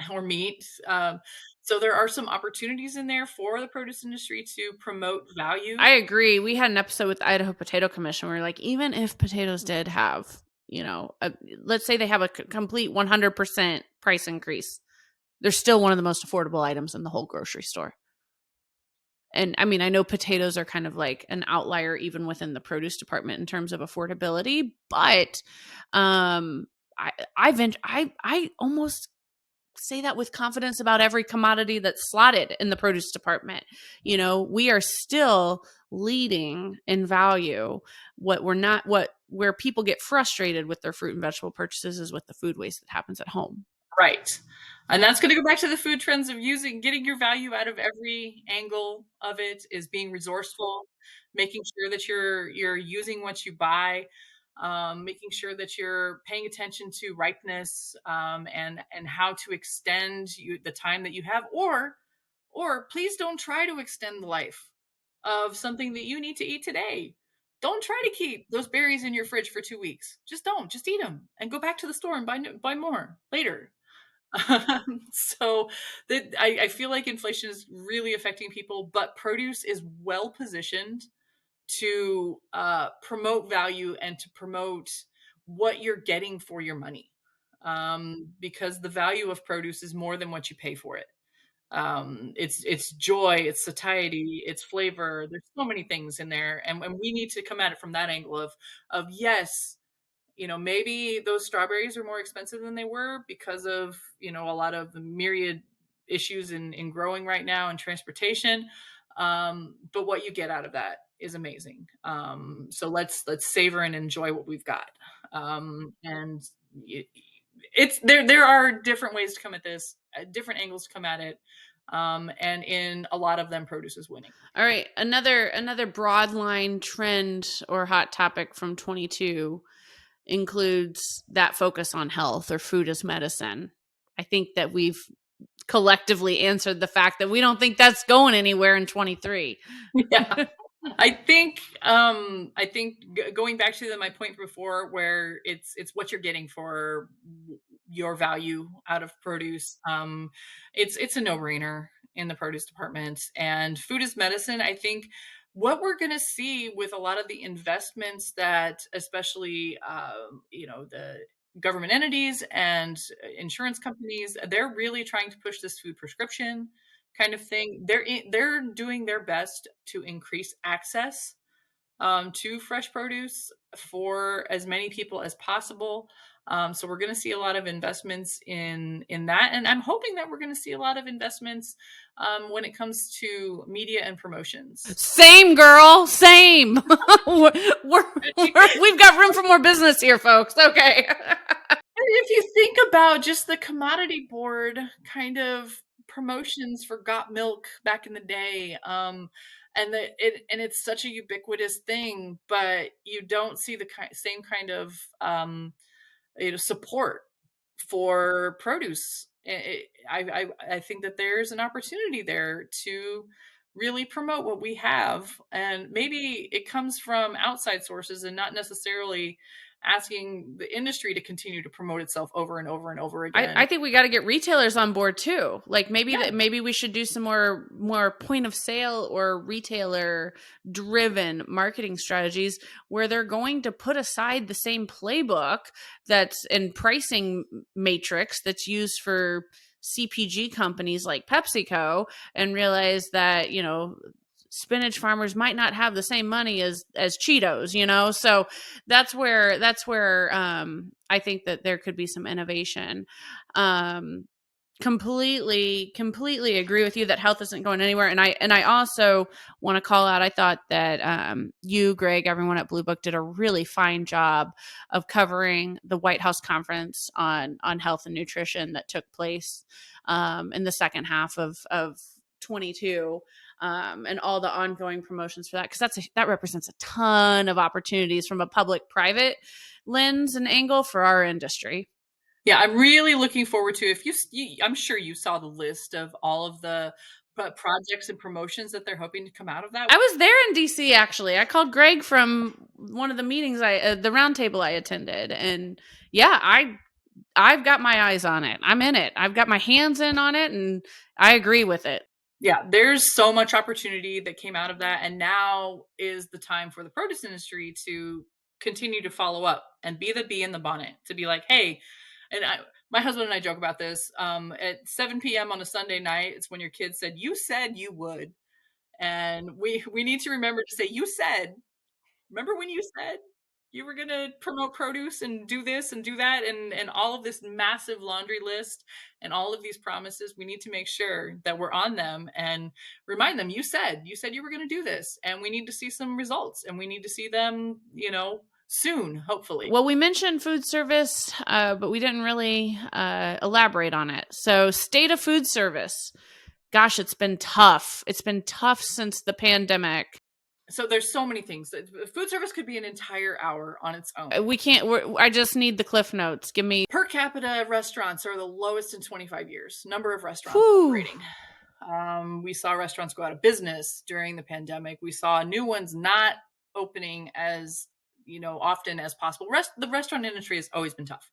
Speaker 2: or meat. So there are some opportunities in there for the produce industry to promote value.
Speaker 1: I agree. We had an episode with the Idaho Potato Commission where like, even if potatoes did have, let's say they have a complete 100% price increase, they're still one of the most affordable items in the whole grocery store. And I mean, I know potatoes are kind of like an outlier even within the produce department in terms of affordability, but I almost say that with confidence about every commodity that's slotted in the produce department. We are still leading in value. Where people get frustrated with their fruit and vegetable purchases is with the food waste that happens at home.
Speaker 2: Right. And that's going to go back to the food trends of getting your value out of every angle of it, is being resourceful, making sure that you're using what you buy, making sure that you're paying attention to ripeness, and how to extend the time that you have, or please don't try to extend the life of something that you need to eat today. Don't try to keep those berries in your fridge for 2 weeks. Just eat them and go back to the store and buy more later. So I feel like inflation is really affecting people, but produce is well positioned to promote value and to promote what you're getting for your money, because the value of produce is more than what you pay for it. It's joy, it's satiety, it's flavor. There's so many things in there, and we need to come at it from that angle of yes, maybe those strawberries are more expensive than they were because of, a lot of the myriad issues in growing right now and transportation. But what you get out of that is amazing. So let's savor and enjoy what we've got. And there are different ways to come at this, different angles to come at it. And in a lot of them, produce is winning.
Speaker 1: All right. Another broad line trend or hot topic from 22 includes that focus on health or food as medicine. I think that we've collectively answered the fact that we don't think that's going anywhere in 23.
Speaker 2: Yeah. I think going back to my point before, where it's what you're getting for your value out of produce. It's a no-brainer in the produce department, and food is medicine. I think what we're going to see with a lot of the investments that, especially the government entities and insurance companies, they're really trying to push this food prescription kind of thing. They're doing their best to increase access to fresh produce for as many people as possible. So we're going to see a lot of investments in that, and I'm hoping that we're going to see a lot of investments when it comes to media and promotions.
Speaker 1: Same, girl, same. We've got room for more business here, folks. Okay.
Speaker 2: If you think about just the commodity board kind of promotions for Got Milk back in the day, and it's such a ubiquitous thing, but you don't see the same kind of support for produce. I think that there's an opportunity there to really promote what we have, and maybe it comes from outside sources and not necessarily asking the industry to continue to promote itself over and over and over again.
Speaker 1: I think we got to get retailers on board too. Like maybe we should do some more point of sale or retailer driven marketing strategies where they're going to put aside the same playbook that's in pricing matrix that's used for CPG companies like PepsiCo, and realize that, spinach farmers might not have the same money as Cheetos, so that's where I think that there could be some innovation. Completely agree with you that health isn't going anywhere, and I also want to call out, I thought that you, Greg, everyone at Blue Book did a really fine job of covering the White House conference on health and nutrition that took place in the second half of 22. And all the ongoing promotions for that, because that represents a ton of opportunities from a public-private lens and angle for our industry.
Speaker 2: Yeah, I'm really looking forward to, I'm sure you saw the list of all of the projects and promotions that they're hoping to come out of that.
Speaker 1: I was there in DC, actually. I called Greg from one of the meetings the roundtable I attended, and yeah, I've got my eyes on it. I'm in it. I've got my hands in on it, and I agree with it.
Speaker 2: Yeah, there's so much opportunity that came out of that, and now is the time for the produce industry to continue to follow up and be the bee in the bonnet, to be like, hey, and my husband and I joke about this, at 7 p.m. on a Sunday night, it's when your kids said you would. And we need to remember to say, remember when you said you were going to promote produce and do this and do that, and all of this massive laundry list and all of these promises. We need to make sure that we're on them and remind them, you said you were going to do this, and we need to see some results, and we need to see them, soon, hopefully.
Speaker 1: Well, we mentioned food service, but we didn't really elaborate on it. So state of food service. Gosh, it's been tough. It's been tough since the pandemic.
Speaker 2: So there's so many things. Food service could be an entire hour on its own.
Speaker 1: I just need the Cliff Notes. Give me.
Speaker 2: Per capita restaurants are the lowest in 25 years. Number of restaurants operating. We saw restaurants go out of business during the pandemic. We saw new ones not opening as often as possible. The restaurant industry has always been tough.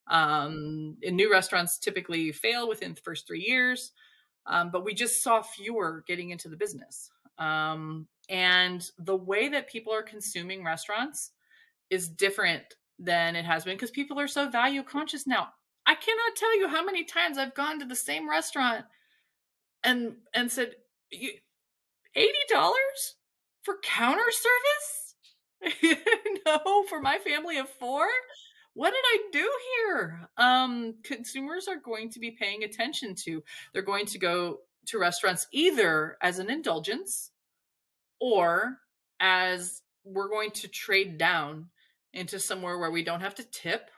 Speaker 2: And new restaurants typically fail within the first 3 years. But we just saw fewer getting into the business. And the way that people are consuming restaurants is different than it has been, because people are so value conscious now. I cannot tell you how many times I've gone to the same restaurant and said, $80 for counter service? For my family of 4? What did I do here? Consumers are going to be paying attention to. They're going to go to restaurants either as an indulgence, or as we're going to trade down into somewhere where we don't have to tip,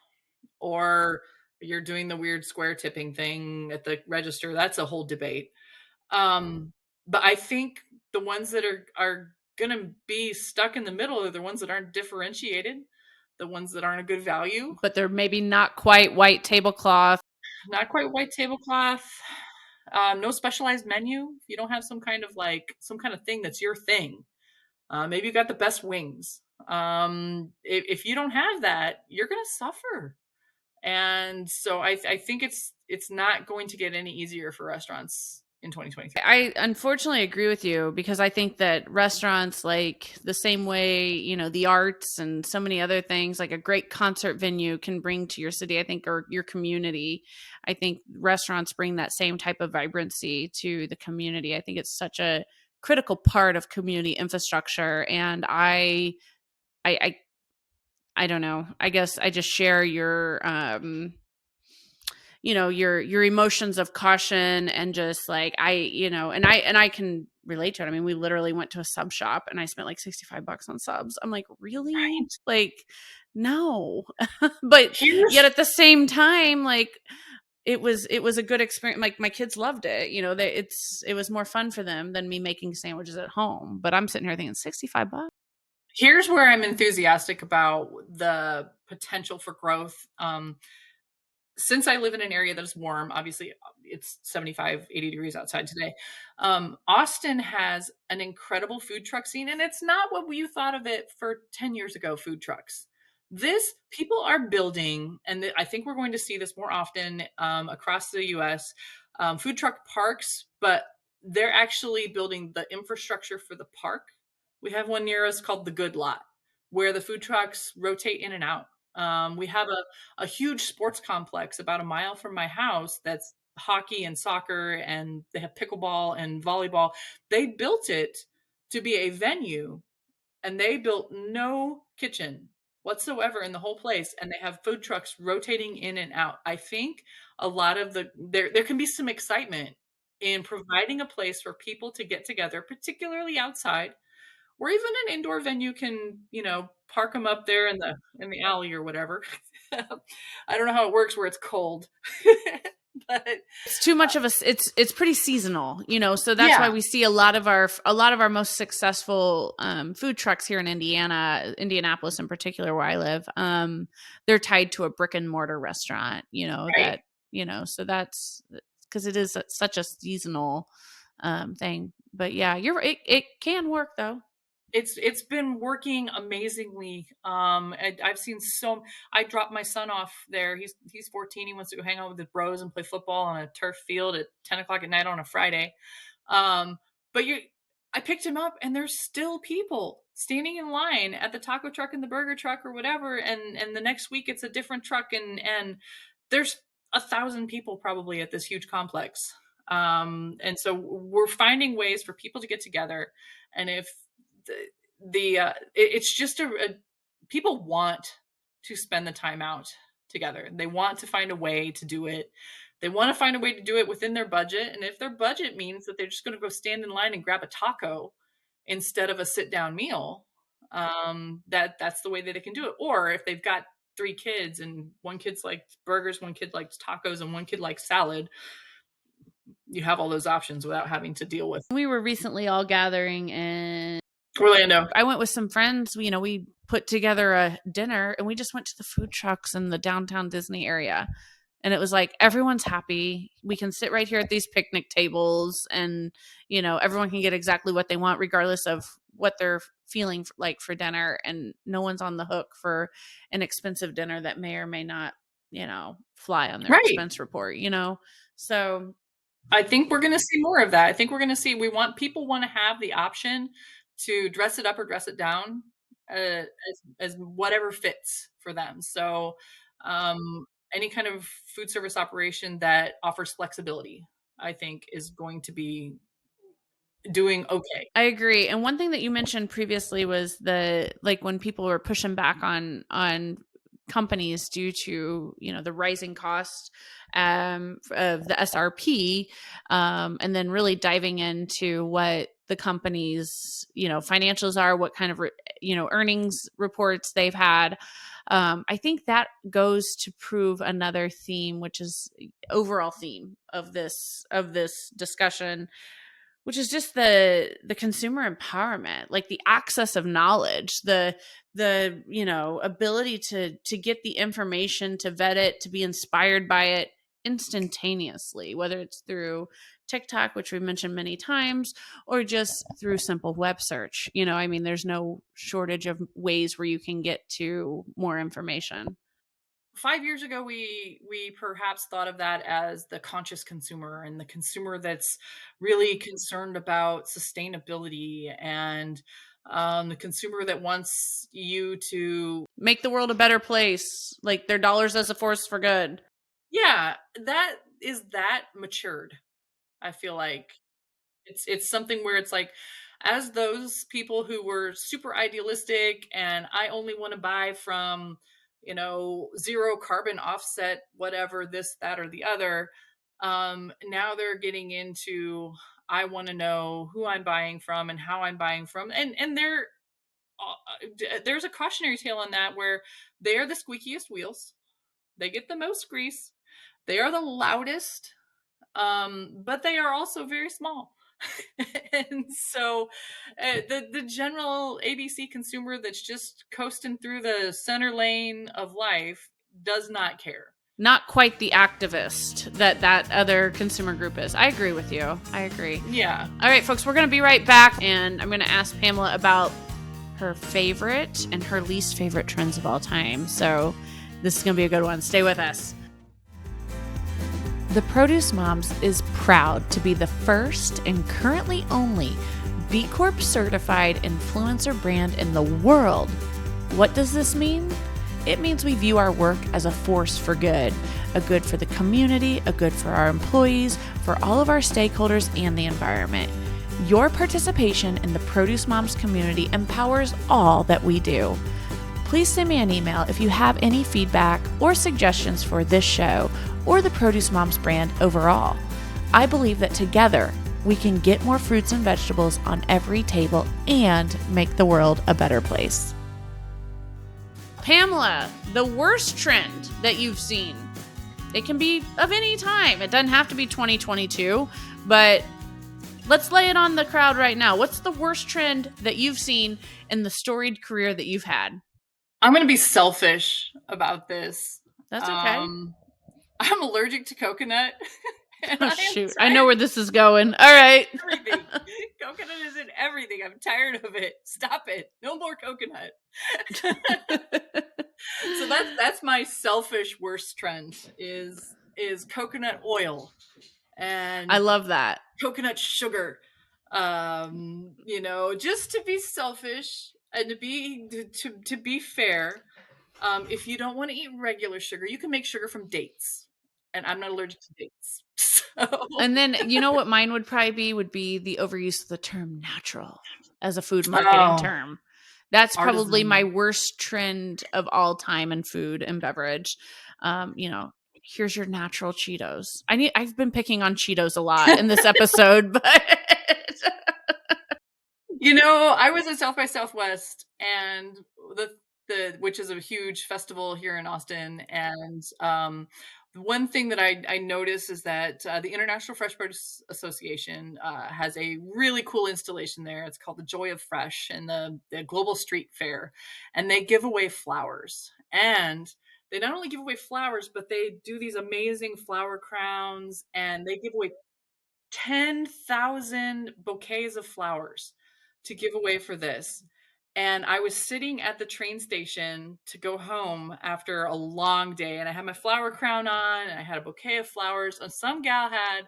Speaker 2: or you're doing the weird square tipping thing at the register. That's a whole debate. But I think the ones that are going to be stuck in the middle are the ones that aren't differentiated. the ones that aren't a good value.
Speaker 1: But they're maybe not quite white tablecloth.
Speaker 2: Not quite white tablecloth. No specialized menu. You don't have some kind of thing that's your thing. Maybe you got the best wings. If you don't have that, you're going to suffer. And so I think it's not going to get any easier for restaurants in 2023.
Speaker 1: I unfortunately agree with you, because I think that restaurants, like the same way, you know, the arts and so many other things, like a great concert venue can bring to your city, I think, or your community. I think restaurants bring that same type of vibrancy to the community. I think it's such a critical part of community infrastructure. And I don't know. I guess I just share your you know, your emotions of caution, and just like, I can relate to it. I mean, we literally went to a sub shop and I spent like $65 on subs. I'm like, really?
Speaker 2: Right.
Speaker 1: Like, no. But yet at the same time, like, it was a good experience. Like, my kids loved it. You know, it was more fun for them than me making sandwiches at home. But I'm sitting here thinking $65.
Speaker 2: Here's where I'm enthusiastic about the potential for growth. Since I live in an area that is warm, obviously it's 75, 80 degrees outside today. Austin has an incredible food truck scene, and it's not what you thought of it for 10 years ago, food trucks. People are building, and I think we're going to see this more often across the US, food truck parks, but they're actually building the infrastructure for the park. We have one near us called the Good Lot, where the food trucks rotate in and out. We have a huge sports complex about a mile from my house that's hockey and soccer, and they have pickleball and volleyball. They built it to be a venue, and they built no kitchen whatsoever in the whole place, and they have food trucks rotating in and out. I think a lot of there can be some excitement in providing a place for people to get together, particularly outside, or even an indoor venue can, park them up there in the alley or whatever. I don't know how it works where it's cold, but
Speaker 1: it's too much of it's pretty seasonal, so that's why we see a lot of our most successful food trucks here in Indianapolis in particular, where I live. They're tied to a brick and mortar restaurant,
Speaker 2: right.
Speaker 1: So that's because it is such a seasonal thing. But yeah, you're right. It can work though.
Speaker 2: It's been working amazingly. I've seen I dropped my son off there. He's 14. He wants to go hang out with his bros and play football on a turf field at 10 o'clock at night on a Friday. But I picked him up, and there's still people standing in line at the taco truck and the burger truck or whatever. And the next week it's a different truck, and there's 1,000 people probably at this huge complex. And so we're finding ways for people to get together. And if it's just people want to spend the time out together. They want to find a way to do it. They want to find a way to do it within their budget. And if their budget means that they're just going to go stand in line and grab a taco instead of a sit down meal, that's the way that they can do it. Or if they've got 3 kids and one kid's likes burgers, one kid likes tacos, and one kid likes salad, you have all those options without having to deal with.
Speaker 1: We were recently all gathering in
Speaker 2: Orlando.
Speaker 1: I went with some friends. We put together a dinner, and we just went to the food trucks in the downtown Disney area. And it was like, everyone's happy. We can sit right here at these picnic tables, and, everyone can get exactly what they want, regardless of what they're feeling like for dinner. And no one's on the hook for an expensive dinner that may or may not, fly on their expense report, So
Speaker 2: I think we're going to see more of that. I think we're going to see, people want to have the option to dress it up or dress it down as whatever fits for them. So any kind of food service operation that offers flexibility, I think, is going to be doing okay.
Speaker 1: I agree. And one thing that you mentioned previously was when people were pushing back on companies due to, the rising cost of the SRP, and then really diving into what the company's, financials are, what kind of, earnings reports they've had. I think that goes to prove another theme, which is overall theme of this discussion, which is just the consumer empowerment, like the access of knowledge, the ability to get the information, to vet it, to be inspired by it instantaneously, whether it's through TikTok, which we've mentioned many times, or just through simple web search. There's no shortage of ways where you can get to more information.
Speaker 2: 5 years ago, we perhaps thought of that as the conscious consumer, and the consumer that's really concerned about sustainability, and the consumer that wants you to
Speaker 1: make the world a better place, like their dollars as a force for good.
Speaker 2: Yeah, that matured. I feel like it's something where it's like, as those people who were super idealistic and I only want to buy from, zero carbon offset, whatever, this, that, or the other. Now they're getting into, I want to know who I'm buying from and how I'm buying from. And there's a cautionary tale on that, where they are the squeakiest wheels. They get the most grease. They are the loudest, but they are also very small. And so the general ABC consumer that's just coasting through the center lane of life does not care.
Speaker 1: Not quite the activist that other consumer group is. I agree with you. I agree.
Speaker 2: Yeah.
Speaker 1: All right, folks, we're going to be right back, and I'm going to ask Pamela about her favorite and her least favorite trends of all time. So this is going to be a good one. Stay with us. The Produce Moms is proud to be the first and currently only B Corp certified influencer brand in the world. What does this mean? It means we view our work as a force for good, a good for the community, a good for our employees, for all of our stakeholders and the environment. Your participation in the Produce Moms community empowers all that we do. Please send me an email if you have any feedback or suggestions for this show or the Produce Moms brand overall. I believe that together we can get more fruits and vegetables on every table and make the world a better place. Pamela, the worst trend that you've seen. It can be of any time. It doesn't have to be 2022, but let's lay it on the crowd right now. What's the worst trend that you've seen in the storied career that you've had?
Speaker 2: I'm going to be selfish about this.
Speaker 1: That's okay.
Speaker 2: I'm allergic to coconut.
Speaker 1: Oh, shoot. I know where this is going. All right.
Speaker 2: Everything. Coconut is in everything. I'm tired of it. Stop it. No more coconut. So that's my selfish worst trend is coconut oil. And
Speaker 1: I love that.
Speaker 2: Coconut sugar. Just to be selfish and to be fair. If you don't want to eat regular sugar, you can make sugar from dates. And I'm not allergic to dates. So.
Speaker 1: And then, what mine would probably would be the overuse of the term natural as a food marketing term. That's probably my worst trend of all time in food and beverage. Here's your natural Cheetos. I've been picking on Cheetos a lot in this episode, but
Speaker 2: I was at South by Southwest, and which is a huge festival here in Austin, and one thing that I noticed is that the International Fresh Produce Association has a really cool installation there. It's called the Joy of Fresh, and the Global Street Fair, and they give away flowers. And they not only give away flowers, but they do these amazing flower crowns, and they give away 10,000 bouquets of flowers to give away for this. And I was sitting at the train station to go home after a long day, and I had my flower crown on, and I had a bouquet of flowers, and some gal had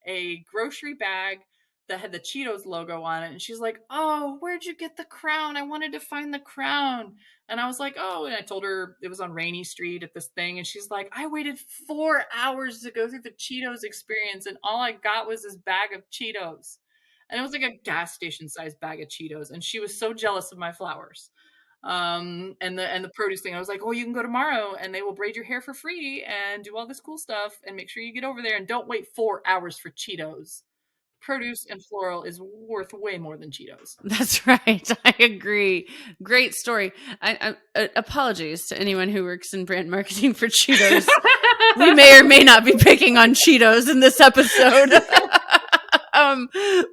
Speaker 2: a grocery bag that had the Cheetos logo on it, and she's like, "Oh, where'd you get the crown? I wanted to find the crown." And I was like, "Oh," and I told her it was on Rainy Street at this thing, and she's like, "I waited 4 hours to go through the Cheetos experience, and all I got was this bag of Cheetos." And it was like a gas station sized bag of Cheetos. And she was so jealous of my flowers. And the produce thing. I was like, "Oh, you can go tomorrow and they will braid your hair for free and do all this cool stuff. And make sure you get over there and don't wait 4 hours for Cheetos. Produce and floral is worth way more than Cheetos."
Speaker 1: That's right. I agree. Great story. I apologies to anyone who works in brand marketing for Cheetos. We may or may not be picking on Cheetos in this episode.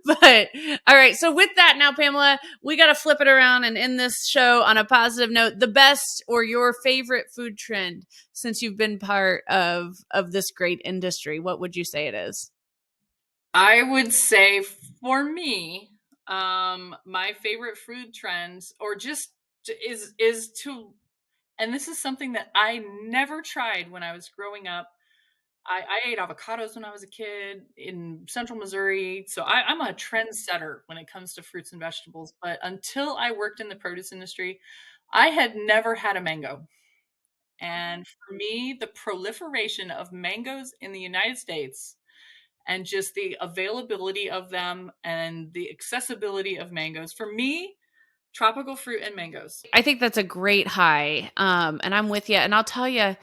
Speaker 1: But all right. So with that now, Pamela, we got to flip it around and end this show on a positive note. The best or your favorite food trend since you've been part of this great industry, what would you say it is?
Speaker 2: I would say for me, my favorite food trends or just is to, and this is something that I never tried when I was growing up. I ate avocados when I was a kid in central Missouri. So I'm a trendsetter when it comes to fruits and vegetables. But until I worked in the produce industry, I had never had a mango. And for me, the proliferation of mangoes in the United States and just the availability of them and the accessibility of mangoes, for me, tropical fruit and mangoes.
Speaker 1: I think that's a great high. And I'm with you. And I'll tell you,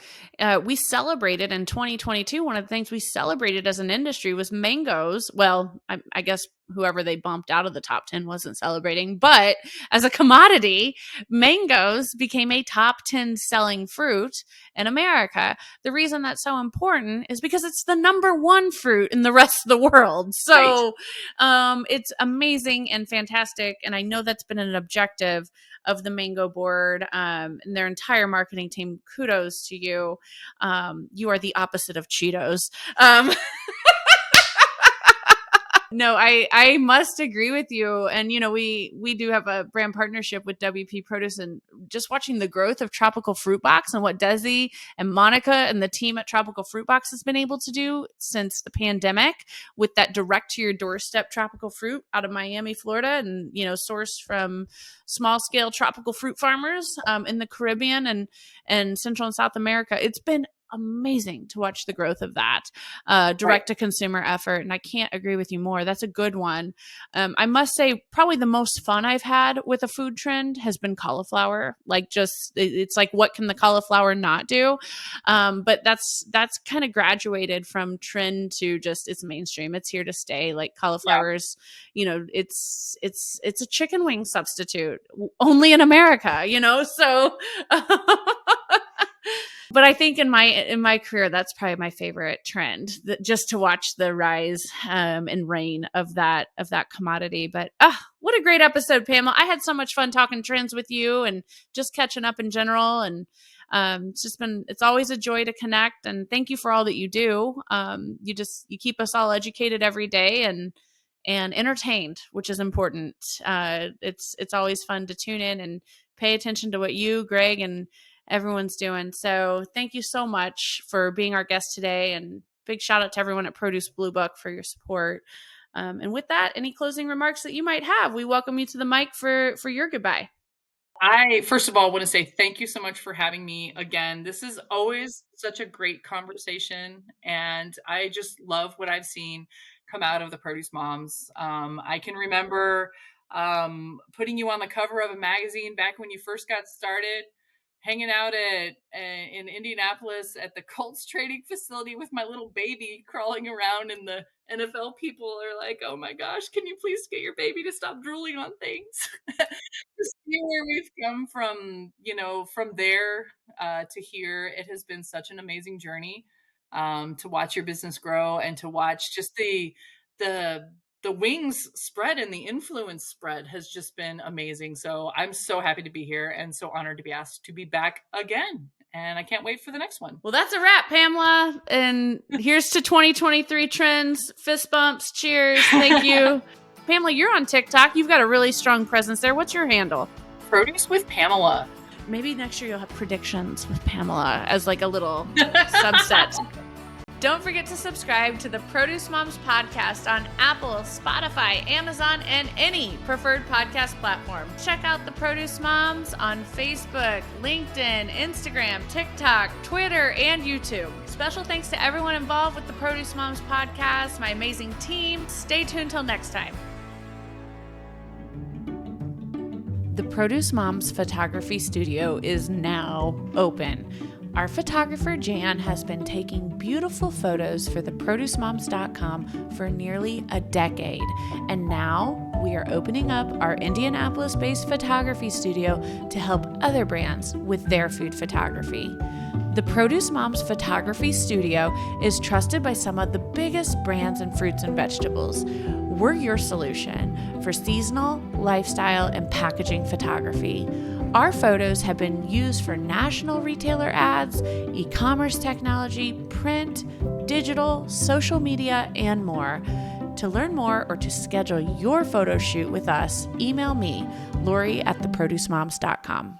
Speaker 1: we celebrated in 2022. One of the things we celebrated as an industry was mangoes. Well, I guess whoever they bumped out of the top 10 wasn't celebrating, but as a commodity, mangoes became a top 10 selling fruit in America. The reason that's so important is because it's the number one fruit in the rest of the world. So it's amazing and fantastic. And I know that's been an objective of the Mango Board and their entire marketing team. Kudos to you. You are the opposite of Cheetos. No, I must agree with you. And, you know, we do have a brand partnership with WP Produce, and just watching the growth of Tropical Fruit Box and what Desi and Monica and the team at Tropical Fruit Box has been able to do since the pandemic with that direct to your doorstep tropical fruit out of Miami, Florida, and, you know, sourced from small scale tropical fruit farmers in the Caribbean and Central and South America. It's been amazing to watch the growth of that direct to consumer effort. And I can't agree with you more. That's a good one. I must say probably the most fun I've had with a food trend has been cauliflower. Like it's like, what can the cauliflower not do? But that's kind of graduated from trend to just it's mainstream. It's here to stay. Like cauliflowers, you know, it's a chicken wing substitute only in America, you know? So but I think in my career, that's probably my favorite trend, just to watch the rise and reign of that commodity. But what a great episode, Pamela! I had so much fun talking trends with you and just catching up in general. And it's always a joy to connect. And thank you for all that you do. You keep us all educated every day and entertained, which is important. It's always fun to tune in and pay attention to what you, Greg, and everyone's doing. So thank you so much for being our guest today, and big shout out to everyone at Produce Blue Book for your support. And with that, any closing remarks that you might have, we welcome you to the mic for your goodbye.
Speaker 2: I, first of all, want to say thank you so much for having me again. This is always such a great conversation, and I just love what I've seen come out of the Produce Moms. I can remember putting you on the cover of a magazine back when you first got started, hanging out in Indianapolis at the Colts training facility with my little baby crawling around, and the NFL people are like, oh my gosh, can you please get your baby to stop drooling on things? To see where we've come from, you know, from there to here, it has been such an amazing journey to watch your business grow and to watch just the wings spread and the influence spread has just been amazing. So I'm so happy to be here and so honored to be asked to be back again. And I can't wait for the next one.
Speaker 1: Well, that's a wrap, Pamela. And here's to 2023 trends. Fist bumps. Cheers. Thank you. Pamela, you're on TikTok. You've got a really strong presence there. What's your handle?
Speaker 2: Produce with Pamela.
Speaker 1: Maybe next year you'll have predictions with Pamela as like a little subset. Don't forget to subscribe to the Produce Moms podcast on Apple, Spotify, Amazon, and any preferred podcast platform. Check out the Produce Moms on Facebook, LinkedIn, Instagram, TikTok, Twitter, and YouTube. Special thanks to everyone involved with the Produce Moms podcast, my amazing team. Stay tuned till next time. The Produce Moms photography studio is now open. Our photographer, Jan, has been taking beautiful photos for theproducemoms.com for nearly a decade. And now we are opening up our Indianapolis-based photography studio to help other brands with their food photography. The Produce Moms Photography Studio is trusted by some of the biggest brands in fruits and vegetables. We're your solution for seasonal, lifestyle, and packaging photography. Our photos have been used for national retailer ads, e-commerce technology, print, digital, social media, and more. To learn more or to schedule your photo shoot with us, email me, Lori@theproducemoms.com.